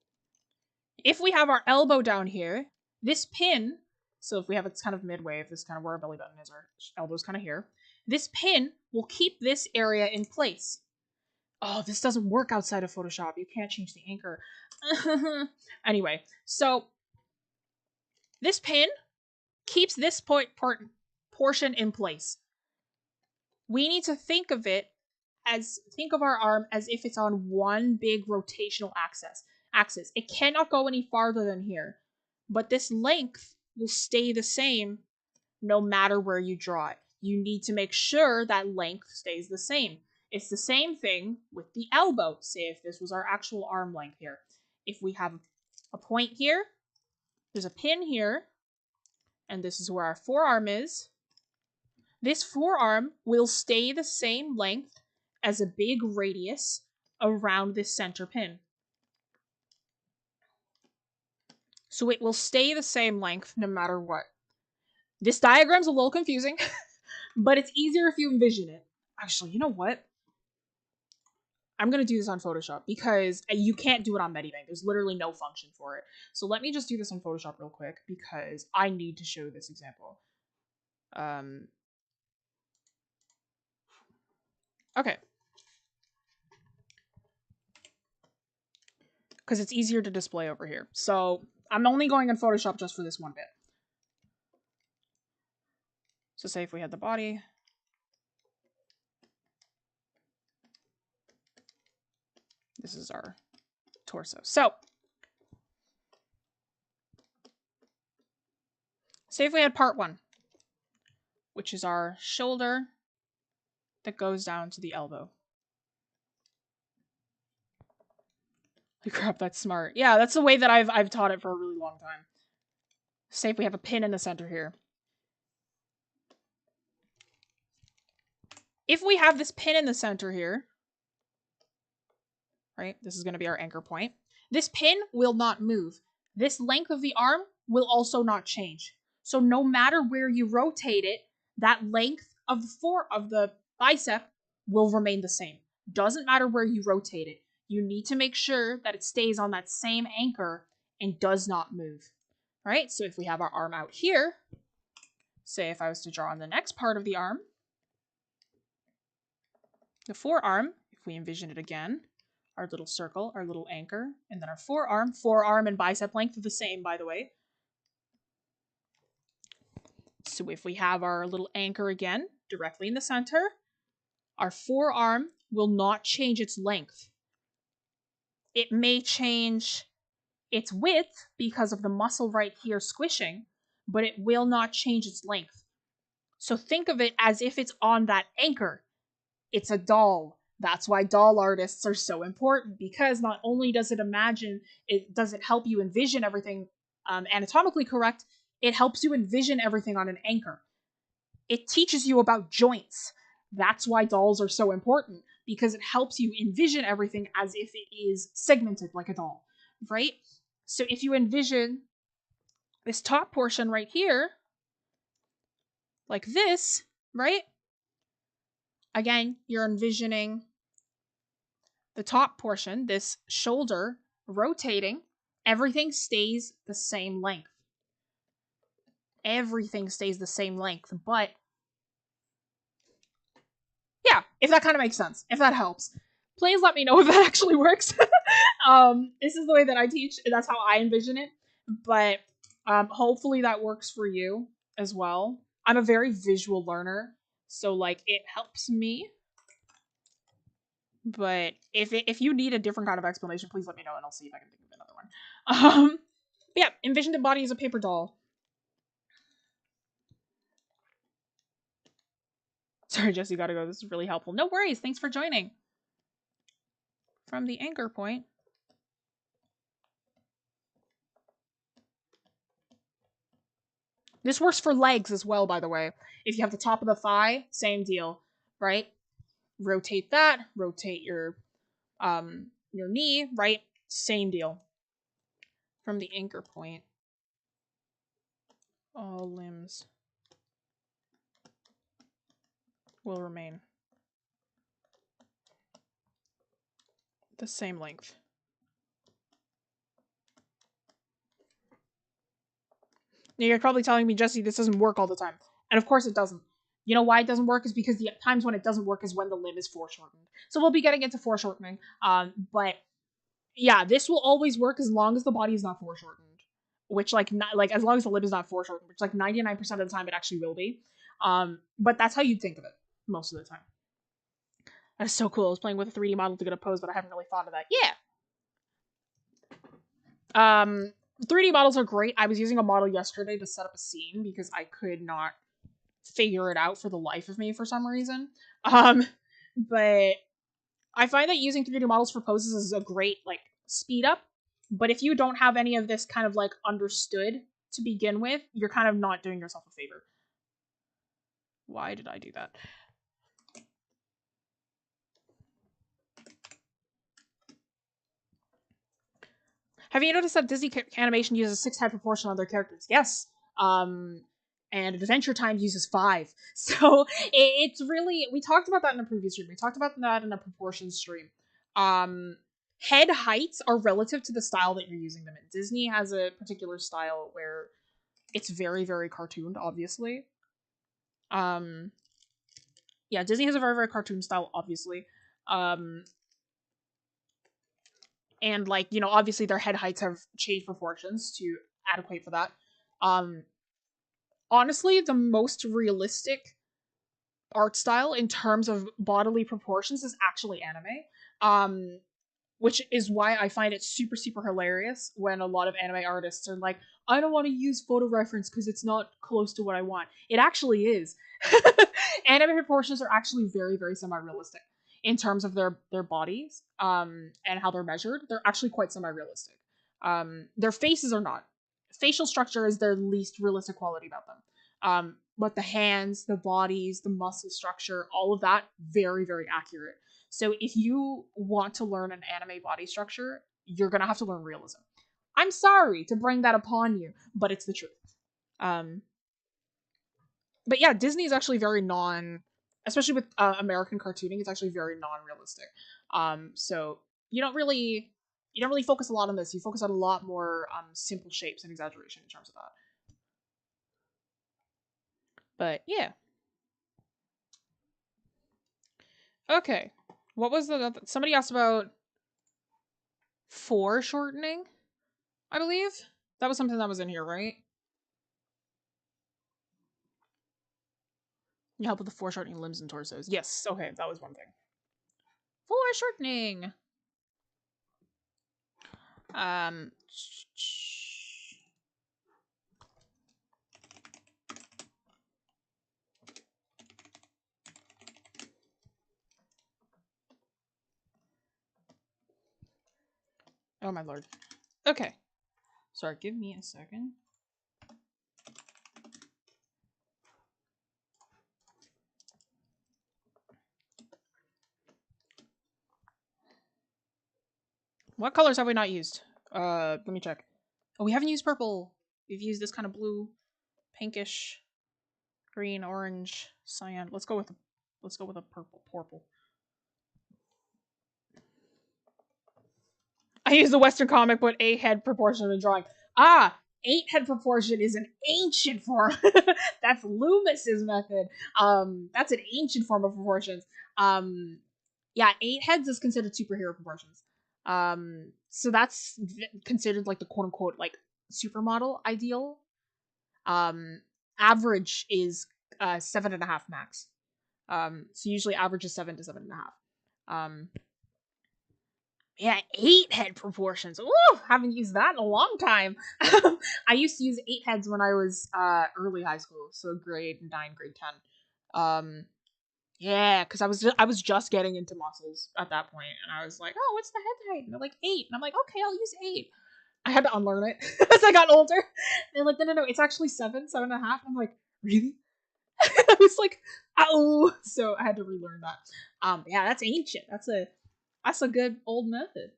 If we have our elbow down here, this pin, so if we have it's kind of midway, if this is kind of where our belly button is, our elbow's kind of here, this pin will keep this area in place. Oh, this doesn't work outside of Photoshop. You can't change the anchor. Anyway, so this pin keeps this portion in place. We need to think of our arm as if it's on one big rotational axis. It cannot go any farther than here, but this length will stay the same no matter where you draw it. You need to make sure that length stays the same. It's the same thing with the elbow. Say if this was our actual arm length here. If we have a point here, there's a pin here, and this is where our forearm is. This forearm will stay the same length as a big radius around this center pin. So it will stay the same length no matter what. This diagram's a little confusing, but it's easier if you envision it. Actually, you know what? I'm going to do this on Photoshop because you can't do it on Medibank. There's literally no function for it. So let me just do this on Photoshop real quick because I need to show this example. Okay. Because it's easier to display over here. So I'm only going in Photoshop just for this one bit. So say if we had the body. This is our torso. So say if we had part 1, which is our shoulder that goes down to the elbow. Holy crap, that's smart. Yeah, that's the way that I've taught it for a really long time. Say if we have a pin in the center here. If we have this pin in the center here, right, this is going to be our anchor point. This pin will not move. This length of the arm will also not change. So no matter where you rotate it, that length of the bicep will remain the same. Doesn't matter where you rotate it. You need to make sure that it stays on that same anchor and does not move. Right? So if we have our arm out here, say if I was to draw on the next part of the arm, the forearm, if we envision it again, our little circle, our little anchor, and then our forearm and bicep length are the same, by the way. So if we have our little anchor again, directly in the center, our forearm will not change its length. It may change its width because of the muscle right here squishing, but it will not change its length. So think of it as if it's on that anchor. It's a doll. That's why doll artists are so important, because not only does it help you envision everything anatomically correct, it helps you envision everything on an anchor. It teaches you about joints. That's why dolls are so important, because it helps you envision everything as if it is segmented like a doll, right? So if you envision this top portion right here, like this, right? Again, you're envisioning the top portion, this shoulder, rotating. Everything stays the same length. Everything stays the same length, but yeah, if that kind of makes sense, if that helps, please let me know if that actually works. This is the way that I teach. That's how I envision it, but hopefully that works for you as well. I'm a very visual learner, so like it helps me. But if you need a different kind of explanation, please let me know and I'll see if I can think of another one. But yeah, envision the body as a paper doll. Sorry, Jesse, gotta go. This is really helpful. No worries. Thanks for joining. From the anchor point. This works for legs as well, by the way. If you have the top of the thigh, same deal, right? Rotate that. Rotate your knee, right? Same deal. From the anchor point. All limbs will remain the same length. Now you're probably telling me, Jesse, this doesn't work all the time. And of course it doesn't. You know why it doesn't work? Is because the times when it doesn't work is when the limb is foreshortened. So we'll be getting into foreshortening. But yeah, this will always work as long as the body is not foreshortened. Which as long as the limb is not foreshortened, which 99% of the time it actually will be. But that's how you'd think of it most of the time. That is so cool. I was playing with a 3D model to get a pose, but I haven't really thought of that. Yeah. 3D models are great. I was using a model yesterday to set up a scene because I could not figure it out for the life of me for some reason. But I find that using 3D models for poses is a great speed up. But if you don't have any of this kind of understood to begin with, you're kind of not doing yourself a favor. Why did I do that? Have you noticed that Disney Animation uses 6 head proportion on their characters? Yes. And Adventure Time uses 5. So it's really, we talked about that in a previous stream. We talked about that in a proportion stream. Head heights are relative to the style that you're using them in. Disney has a particular style where it's very, very cartooned, obviously. Yeah, Disney has a very, very cartoon style, obviously. And obviously their head heights have changed proportions to adequate for that. Honestly, the most realistic art style in terms of bodily proportions is actually anime. Which is why I find it super, super hilarious when a lot of anime artists are like, I don't want to use photo reference because it's not close to what I want. It actually is. Anime proportions are actually very, very semi-realistic in terms of their bodies and how they're measured. They're actually quite semi-realistic. Their faces are not. Facial structure is their least realistic quality about them. But the hands, the bodies, the muscle structure, all of that, very, very accurate. So if you want to learn an anime body structure, you're going to have to learn realism. I'm sorry to bring that upon you, but it's the truth. But yeah, Disney is actually very especially with American cartooning, it's actually very non-realistic. So you don't really focus a lot on this. You focus on a lot more simple shapes and exaggeration in terms of that. But yeah. Okay. What was somebody asked about foreshortening, I believe? That was something that was in here, right? You help with the foreshortening limbs and torsos. Yes, okay, that was one thing. Foreshortening. Oh my lord. Okay. Sorry, give me a second. What colors have we not used? Let me check. Oh, we haven't used purple. We've used this kind of blue, pinkish, green, orange, cyan. Let's go with a purple. I use the Western comic book 8-head proportion in drawing. Ah, 8-head proportion is an ancient form. That's Loomis's method. That's an ancient form of proportions. Yeah, 8 heads is considered superhero proportions. So that's considered like the quote unquote like supermodel ideal. Average is 7.5 max. So usually average is 7 to 7.5. Yeah, 8-head proportions. Ooh, haven't used that in a long time. I used to use 8 heads when I was early high school, so grade 9, grade 10. Yeah, because I was just getting into muscles at that point, and I was like, oh, what's the head height? And they're like 8, and I'm like, okay, I'll use 8. I had to unlearn it as I got older. They're like, no, it's actually 7.5. I'm like, really? I was like, oh, so I had to relearn that. Yeah, that's ancient. That's a good old method.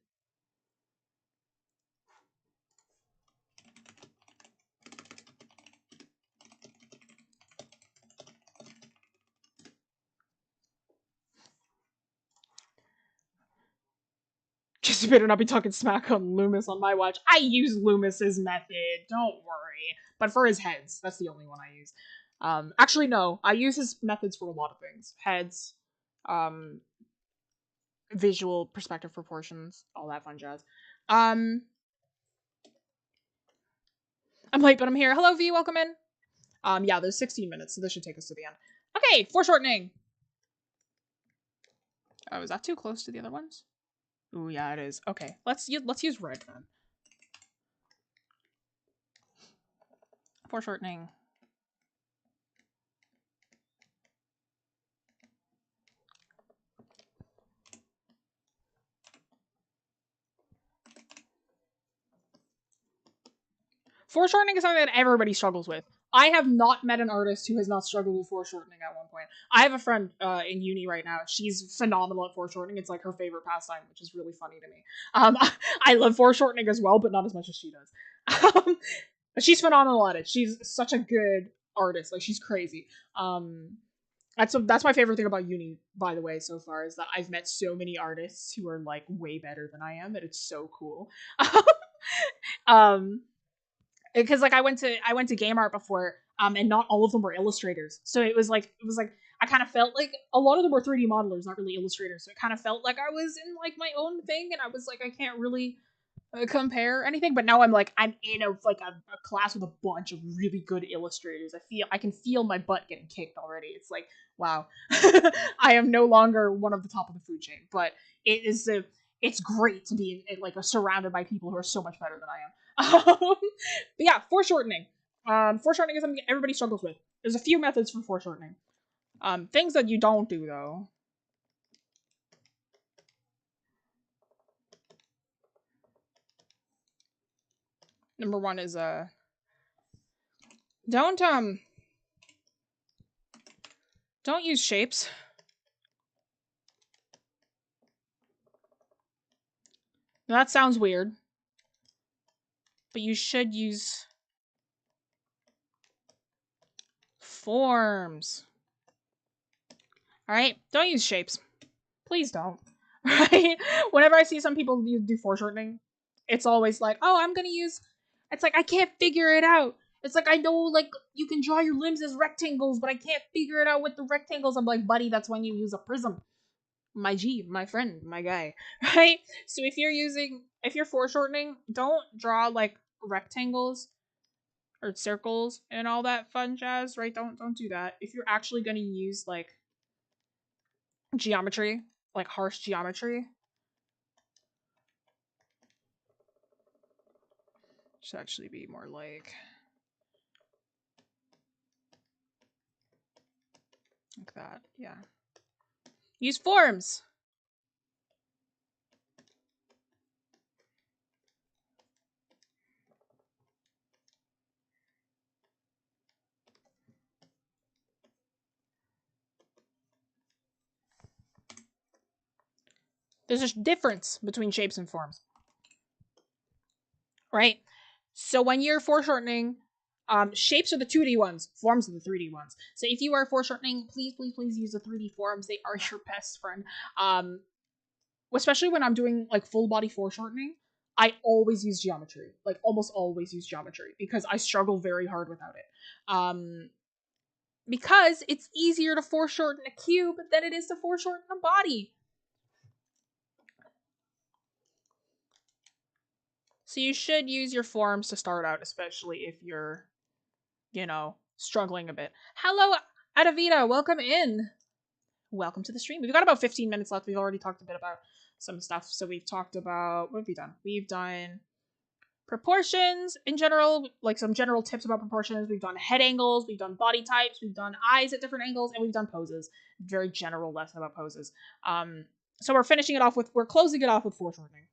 Just better not be talking smack on Loomis on my watch. I use Loomis's method, don't worry. But for his heads, that's the only one I use. Actually, no, I use his methods for a lot of things. Heads, visual perspective proportions, all that fun jazz. I'm late, but I'm here. Hello, V, welcome in. Yeah, there's 16 minutes, so this should take us to the end. Okay, foreshortening. Oh, is that too close to the other ones? Ooh, yeah, it is. Okay, let's use red then. Foreshortening. Foreshortening is something that everybody struggles with. I have not met an artist who has not struggled with foreshortening at one point. I have a friend in uni right now. She's phenomenal at foreshortening. It's like her favorite pastime, which is really funny to me. I love foreshortening as well, but not as much as she does. But she's phenomenal at it. She's such a good artist. Like, she's crazy. That's my favorite thing about uni, by the way, so far, is that I've met so many artists who are like way better than I am, and it's so cool. Because like I went to game art before, and not all of them were illustrators, so it was like I kind of felt like a lot of them were 3D modelers, not really illustrators, so it kind of felt like I was in like my own thing, and I was like, I can't really compare anything. But now I'm in a class with a bunch of really good illustrators. I can feel my butt getting kicked already. It's like, wow. I am no longer one of the top of the food chain, but it's great to be surrounded by people who are so much better than I am. But yeah, foreshortening. Foreshortening is something everybody struggles with. There's a few methods for foreshortening. Things that you don't do though. Number one is don't use shapes. Now, that sounds weird, but you should use forms. Alright? Don't use shapes. Please don't. Right? Whenever I see some people do foreshortening, it's always like, oh, I'm gonna use... It's like, I can't figure it out. It's like, I know, like, you can draw your limbs as rectangles, but I can't figure it out with the rectangles. I'm like, buddy, that's when you use a prism. My G, my friend, my guy. Right? So if you're foreshortening, don't draw, like, rectangles. or circles and all that fun jazz, right? Don't do that. If you're actually going to use like geometry, like harsh geometry, should actually be more like that. Yeah. Use forms. There's a difference between shapes and forms, right? So when you're foreshortening, shapes are the 2D ones, forms are the 3D ones. So if you are foreshortening, please, please, please use the 3D forms. They are your best friend. Especially when I'm doing like full body foreshortening, I always use geometry, like almost always use geometry because I struggle very hard without it. Because it's easier to foreshorten a cube than it is to foreshorten a body. So you should use your forms to start out, especially if you're, struggling a bit. Hello, Adavita, welcome in. Welcome to the stream. We've got about 15 minutes left. We've already talked a bit about some stuff. So we've talked about, what have we done? We've done proportions in general, like some general tips about proportions. We've done head angles, we've done body types, we've done eyes at different angles, and we've done poses. Very general lesson about poses. So we're closing it off with foreshortening.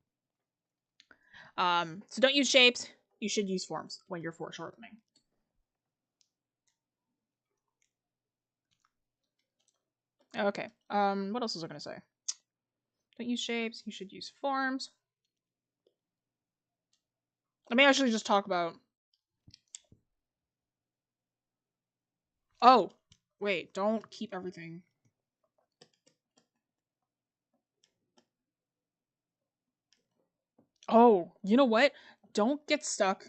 So don't use shapes. You should use forms when you're foreshortening. Okay. What else was I gonna say? Don't use shapes. You should use forms. Let me actually just talk about. Oh, wait! Don't keep everything. Oh, you know what? Don't get stuck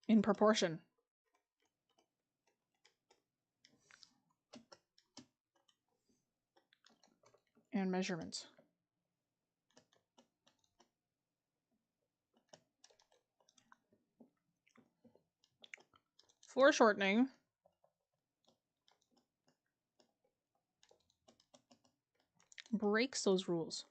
in proportion. And measurements. Foreshortening breaks those rules.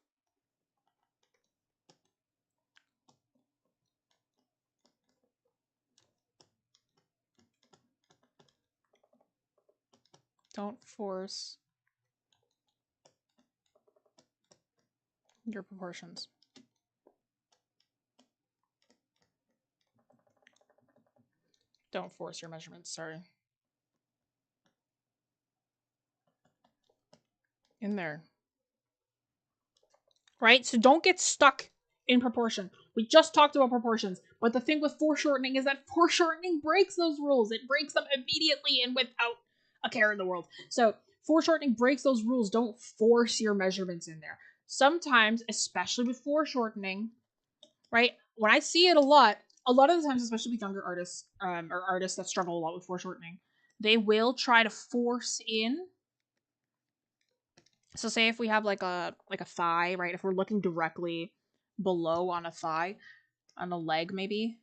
Don't force your proportions. Don't force your measurements, sorry. In there. Right? So don't get stuck in proportion. We just talked about proportions, but the thing with foreshortening is that foreshortening breaks those rules. It breaks them immediately and without a care in the world. So foreshortening breaks those rules. Don't force your measurements in there. Sometimes, especially with foreshortening, right? When I see it a lot of the times, especially with younger artists, or artists that struggle a lot with foreshortening, they will try to force in. So say if we have like a thigh, right? If we're looking directly below on a thigh, on a leg maybe,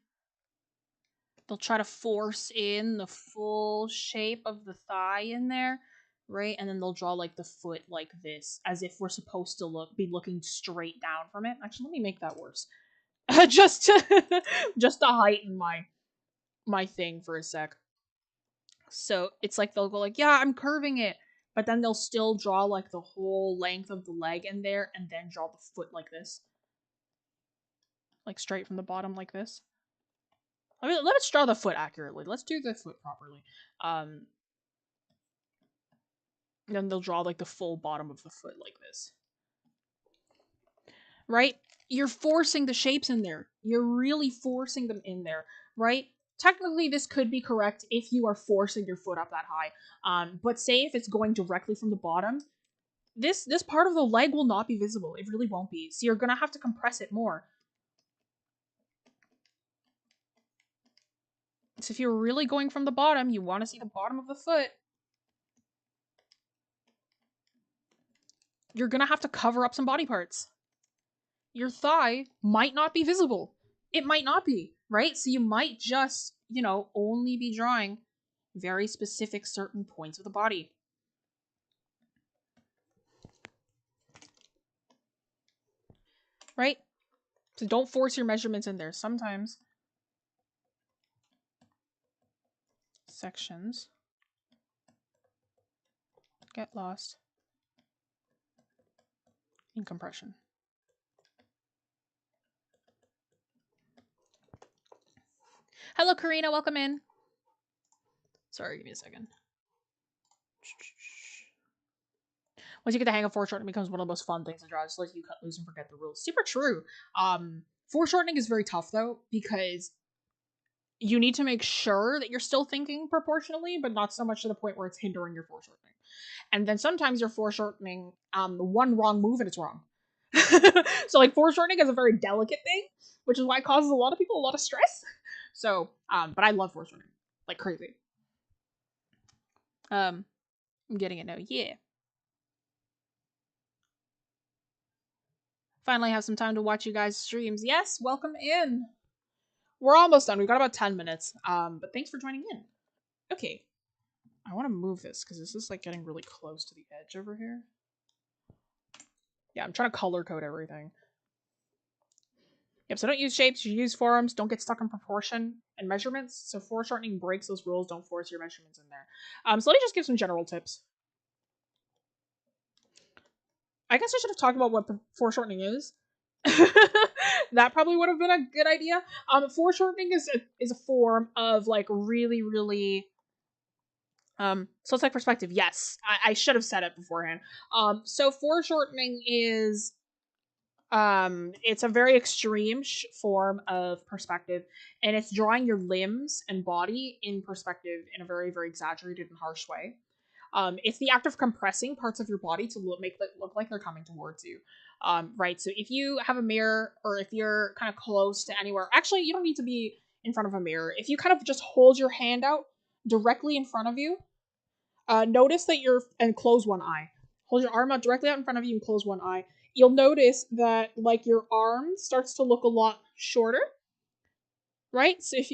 they'll try to force in the full shape of the thigh in there, right? And then they'll draw like the foot like this, as if we're supposed to be looking straight down from it. Actually, let me make that worse. just to heighten my thing for a sec. So it's like they'll go like, yeah, I'm curving it, but then they'll still draw like the whole length of the leg in there and then draw the foot like this. Like straight from the bottom like this. I mean, let's draw the foot accurately. Let's do the foot properly. Then they'll draw like the full bottom of the foot like this. Right? You're forcing the shapes in there. You're really forcing them in there, right? Technically, this could be correct if you are forcing your foot up that high. But say if it's going directly from the bottom, this part of the leg will not be visible. It really won't be. So you're gonna have to compress it more. So if you're really going from the bottom, you want to see the bottom of the foot, you're gonna have to cover up some body parts. Your thigh might not be visible. it might not be, right? So you might just, you know, only be drawing very specific certain points of the body. Right? So don't force your measurements in there. Sometimes sections get lost in compression. Hello, Karina. Welcome in. Sorry, give me a second. Once you get the hang of foreshortening, it becomes one of the most fun things to draw. Just like you cut loose and forget the rules. Super true. Foreshortening is very tough though, because you need to make sure that you're still thinking proportionally, but not so much to the point where it's hindering your foreshortening. And then sometimes you're foreshortening one wrong move and it's wrong. So like foreshortening is a very delicate thing, which is why it causes a lot of people a lot of stress. So, but I love foreshortening like crazy. I'm getting it now. Yeah. Finally have some time to watch you guys' streams. Yes, welcome in. We're almost done. We've got about 10 minutes. But thanks for joining in. Okay. I want to move this because this is like getting really close to the edge over here. Yeah, I'm trying to color code everything. Yep, so don't use shapes, you use forearms. Don't get stuck in proportion and measurements. So foreshortening breaks those rules. Don't force your measurements in there. So let me just give some general tips. I guess I should have talked about what foreshortening is. That probably would have been a good idea. Foreshortening is a form of like really so it's like perspective. Yes, I should have said it beforehand. So foreshortening is it's a very extreme form of perspective, and it's drawing your limbs and body in perspective in a very exaggerated and harsh way. It's the act of compressing parts of your body to make it look like they're coming towards you. Right, so if you have a mirror, or if you're kind of close to anywhere, actually you don't need to be in front of a mirror. If you kind of just hold your hand out directly in front of you, notice that and close one eye. Hold your arm out directly out in front of you and close one eye. You'll notice that like your arm starts to look a lot shorter. Right? So if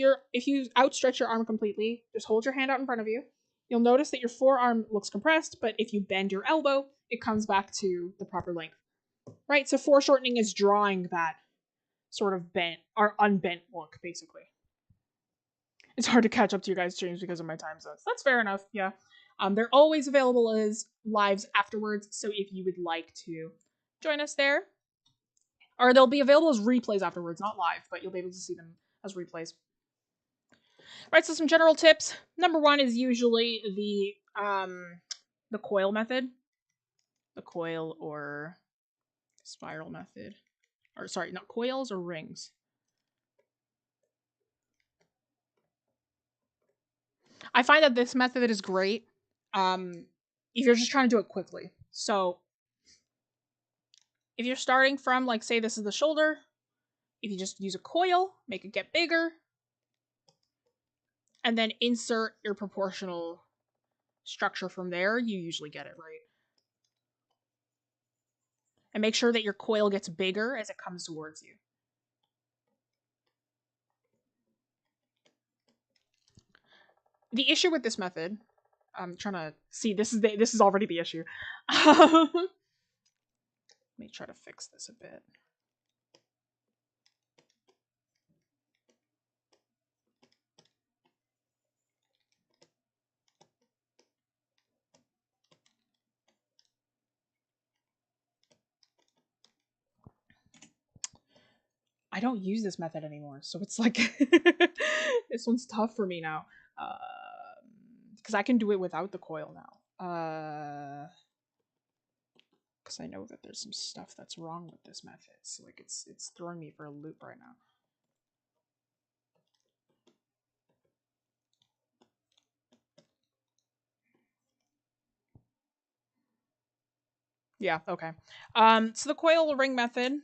you outstretch your arm completely, just hold your hand out in front of you. You'll notice that your forearm looks compressed, but if you bend your elbow, it comes back to the proper length. Right? So foreshortening is drawing that sort of bent or unbent look, basically. It's hard to catch up to you guys' streams because of my time zones. That's fair enough, yeah. They're always available as lives afterwards, so if you would like to join us there, or they'll be available as replays afterwards, not live, but you'll be able to see them as replays. Right, so some general tips. Number one is usually the coil method. The coil or spiral method. Or sorry, not coils or rings. I find that this method is great if you're just trying to do it quickly. So if you're starting from, like, say this is the shoulder, if you just use a coil, make it get bigger, and then insert your proportional structure from there, you usually get it right. And make sure that your coil gets bigger as it comes towards you. The issue with this method, I'm trying to see, this is already the issue. Let me try to fix this a bit. I don't use this method anymore, so it's like this one's tough for me now, because I can do it without the coil now. Because I know that there's some stuff that's wrong with this method, so like it's throwing me for a loop right now. Yeah, okay. So the coil ring method.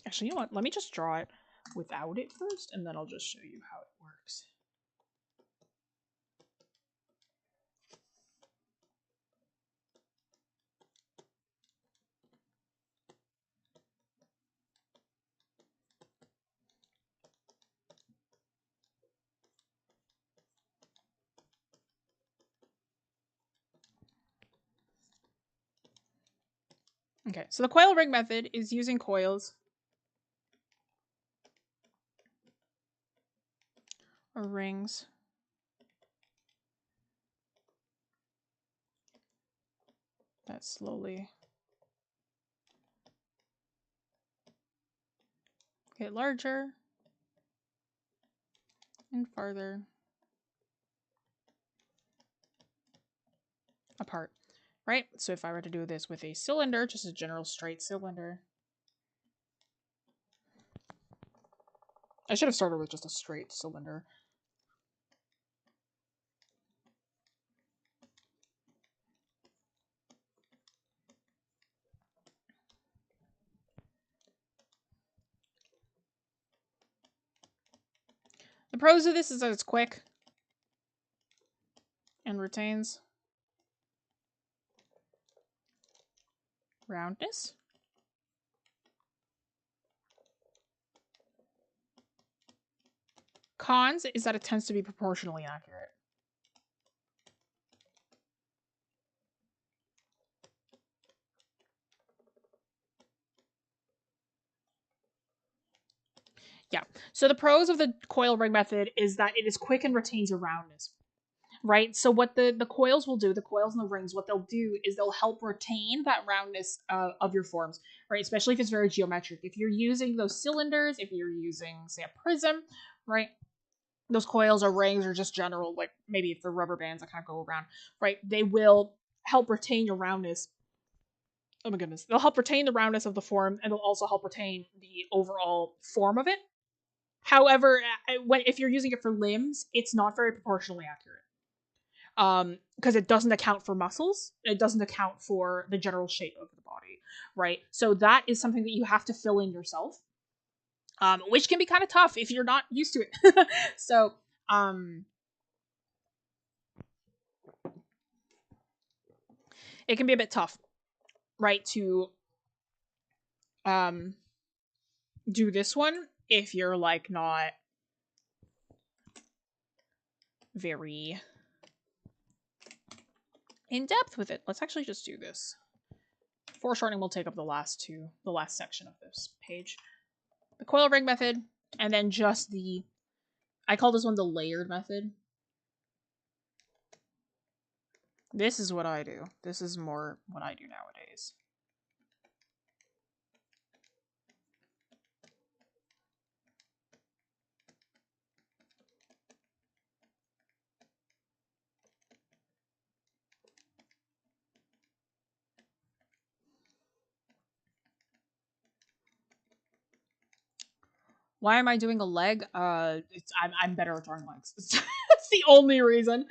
Actually, you know what? Let me just draw it without it first, and then I'll just show you how it works. Okay, so the coil rig method is using coils or rings that slowly get larger and farther apart, right? So if I were to do this with a cylinder, just a general straight cylinder, I should have started with just a straight cylinder. The pros of this is that it's quick and retains roundness. Cons is that it tends to be proportionally accurate. Yeah. So the pros of the coil rig method is that it is quick and retains a roundness. Right? So what the coils will do, the coils and the rings, what they'll do is they'll help retain that roundness of your forms, right? Especially if it's very geometric. If you're using those cylinders, if you're using, say, a prism, right? Those coils or rings or just general, like maybe if they're rubber bands that kind of go around, right? They will help retain your roundness. Oh my goodness. They'll help retain the roundness of the form, and they'll also help retain the overall form of it. However, if you're using it for limbs, it's not very proportionally accurate. Because it doesn't account for muscles, it doesn't account for the general shape of the body, right? So that is something that you have to fill in yourself, which can be kind of tough if you're not used to it. So, it can be a bit tough, right, to do this one if you're like not very in depth with it. Let's actually just do this. Foreshortening will take up the last section of this page. The coil rig method, and then just I call this one the layered method. This is what I do. This is more what I do nowadays. Why am I doing a leg? I'm better at drawing legs. That's the only reason.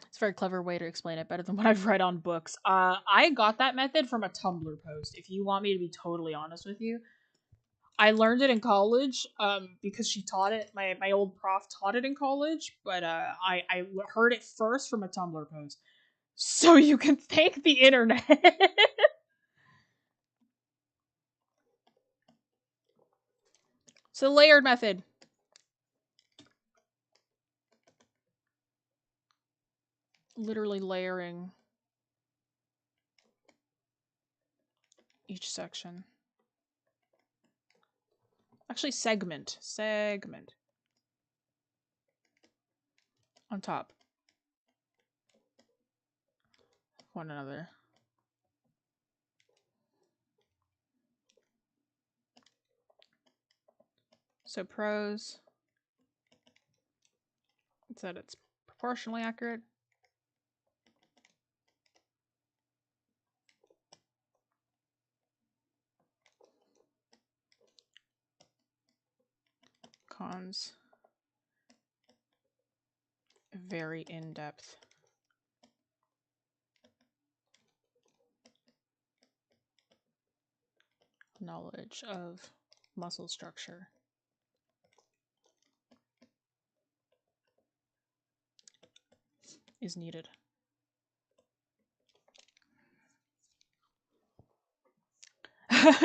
It's a very clever way to explain it, better than what I've read on books. I got that method from a Tumblr post, if you want me to be totally honest with you. I learned it in college because she taught it. My old prof taught it in college, but I heard it first from a Tumblr post. So you can thank the internet. So layered method. Literally layering each section. Actually, segment on top one another. So pros, it's that it's proportionally accurate. Cons, very in-depth. Knowledge of muscle structure is needed.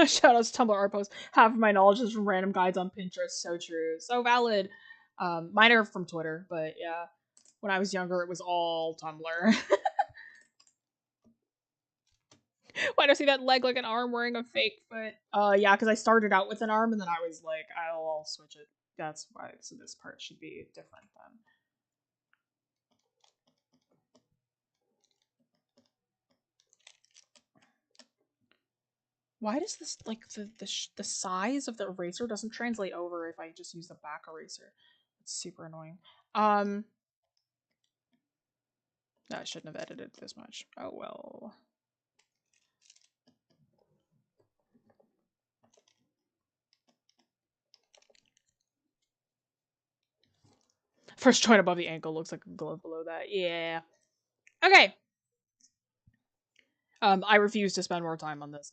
Shout out to Tumblr art post. Half of my knowledge is from random guides on Pinterest. So true. So valid. Mine are from Twitter, but yeah. When I was younger, it was all Tumblr. Why do I see that leg like an arm wearing a fake foot? Yeah, because I started out with an arm and then I was like, I'll switch it. That's why. So this part should be different then. Why does this, like, the size of the eraser doesn't translate over if I just use the back eraser? It's super annoying. No, I shouldn't have edited this much. Oh well. First joint above the ankle looks like a glove below that. Yeah. Okay. I refuse to spend more time on this.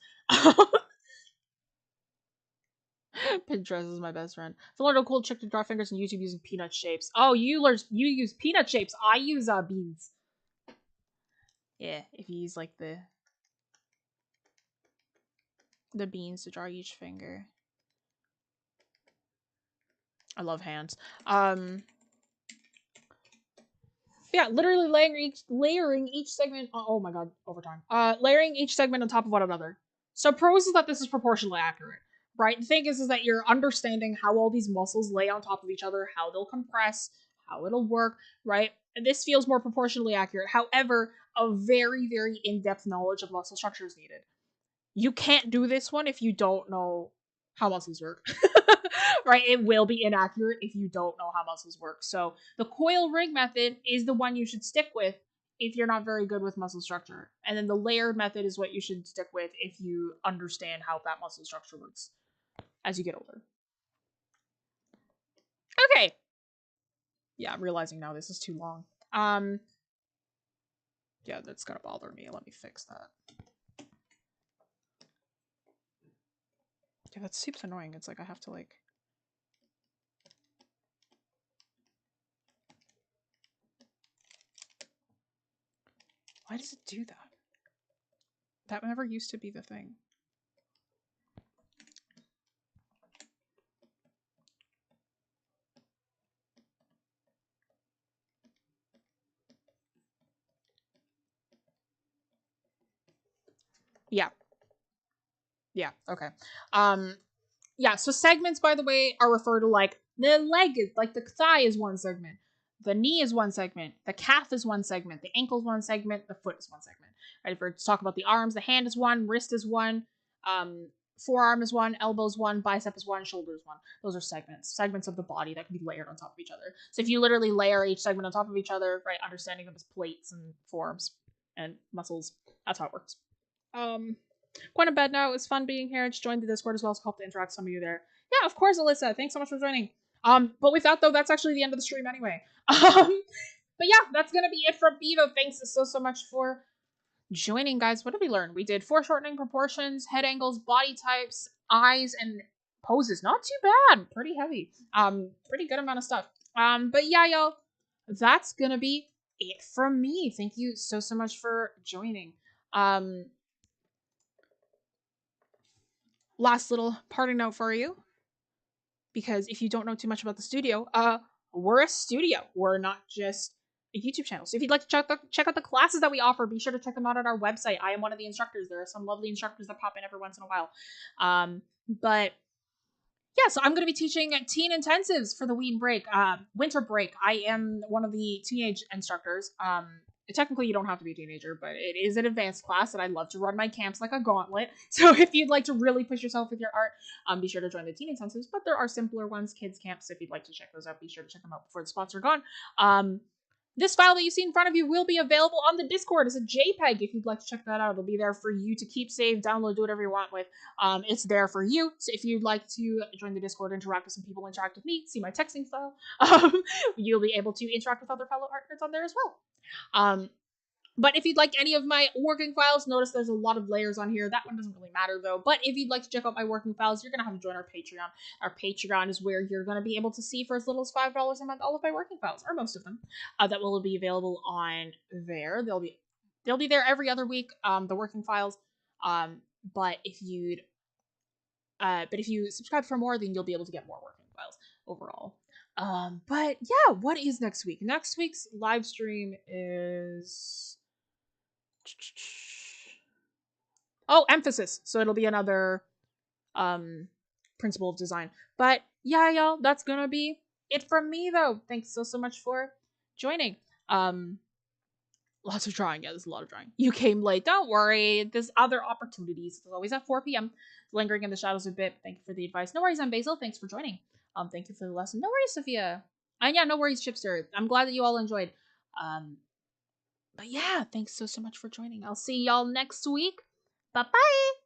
Pinterest is my best friend. If you learn a cool trick to draw fingers on YouTube using peanut shapes. Oh, you use peanut shapes. I use beans. Yeah, if you use like the beans to draw each finger. I love hands. Yeah, literally layering each segment. Oh my god, overtime. Layering each segment on top of one another. So pros is that this is proportionally accurate, right? The thing is that you're understanding how all these muscles lay on top of each other, how they'll compress, how it'll work, right? And this feels more proportionally accurate. However, a very, very in-depth knowledge of muscle structure is needed. You can't do this one if you don't know how muscles work. Right? It will be inaccurate if you don't know how muscles work. So the Coil Rig Method is the one you should stick with if you're not very good with muscle structure. And then the layered method is what you should stick with if you understand how that muscle structure works as you get older. Okay. Yeah, I'm realizing now this is too long. Yeah, that's gonna bother me. Let me fix that. Yeah, that seems annoying. It's like I have to like... Why does it do that? That never used to be the thing. Yeah. Yeah, okay. Yeah, so segments, by the way, are referred to like the leg is like the thigh is one segment, the knee is one segment, the calf is one segment, the ankle is one segment, the foot is one segment. Right? If we're to talk about the arms, the hand is one, wrist is one, forearm is one, elbow is one, bicep is one, shoulder is one. Those are segments of the body that can be layered on top of each other. So if you literally layer each segment on top of each other, right, understanding them as plates and forms and muscles, that's how it works. Going to bed now. It was fun being here. Just joined the Discord as well, so hope to interact with some of you there. Yeah, of course, Alyssa. Thanks so much for joining. But with that though, that's actually the end of the stream anyway. But yeah, that's gonna be it from Bevo. Thanks so much for joining, guys. What did we learn? We did foreshortening, proportions, head angles, body types, eyes, and poses. Not too bad. Pretty heavy. Pretty good amount of stuff. But yeah, y'all, that's gonna be it from me. Thank you so much for joining. Last little parting note for you, because if you don't know too much about the studio, we're a studio. We're not just a YouTube channel. So if you'd like to check out the classes that we offer, be sure to check them out on our website. I am one of the instructors. There are some lovely instructors that pop in every once in a while. But yeah, so I'm going to be teaching teen intensives for the winter break. I am one of the teenage instructors. Technically, you don't have to be a teenager, but it is an advanced class, and I love to run my camps like a gauntlet. So if you'd like to really push yourself with your art, be sure to join the teen intensives. But there are simpler ones, kids camps. If you'd like to check those out, be sure to check them out before the spots are gone. This file that you see in front of you will be available on the Discord as a JPEG if you'd like to check that out. It'll be there for you to keep, save, download, do whatever you want with. It's there for you. So if you'd like to join the Discord, interact with some people, interact with me, see my texting style, you'll be able to interact with other fellow art nerds on there as well. But if you'd like any of my working files, notice there's a lot of layers on here. That one doesn't really matter though. But if you'd like to check out my working files, you're going to have to join our Patreon. Our Patreon is where you're going to be able to see for as little as $5 a month all of my working files, or most of them, that will be available on there. They'll be there every other week, the working files. But if you'd But if you subscribe for more, then you'll be able to get more working files overall. But yeah, what is next week? Next week's live stream is emphasis. So it'll be another principle of design. But yeah, y'all, that's gonna be it from me though. Thanks so much for joining. Lots of drawing. Yeah, there's a lot of drawing. You came late. Don't worry. There's other opportunities. It's always at 4 p.m. Lingering in the shadows a bit. Thank you for the advice. No worries, I'm Basil. Thanks for joining. Thank you for the lesson. No worries, Sophia. And yeah, no worries, Chipster. I'm glad that you all enjoyed. But yeah, thanks so much for joining. I'll see y'all next week. Bye-bye.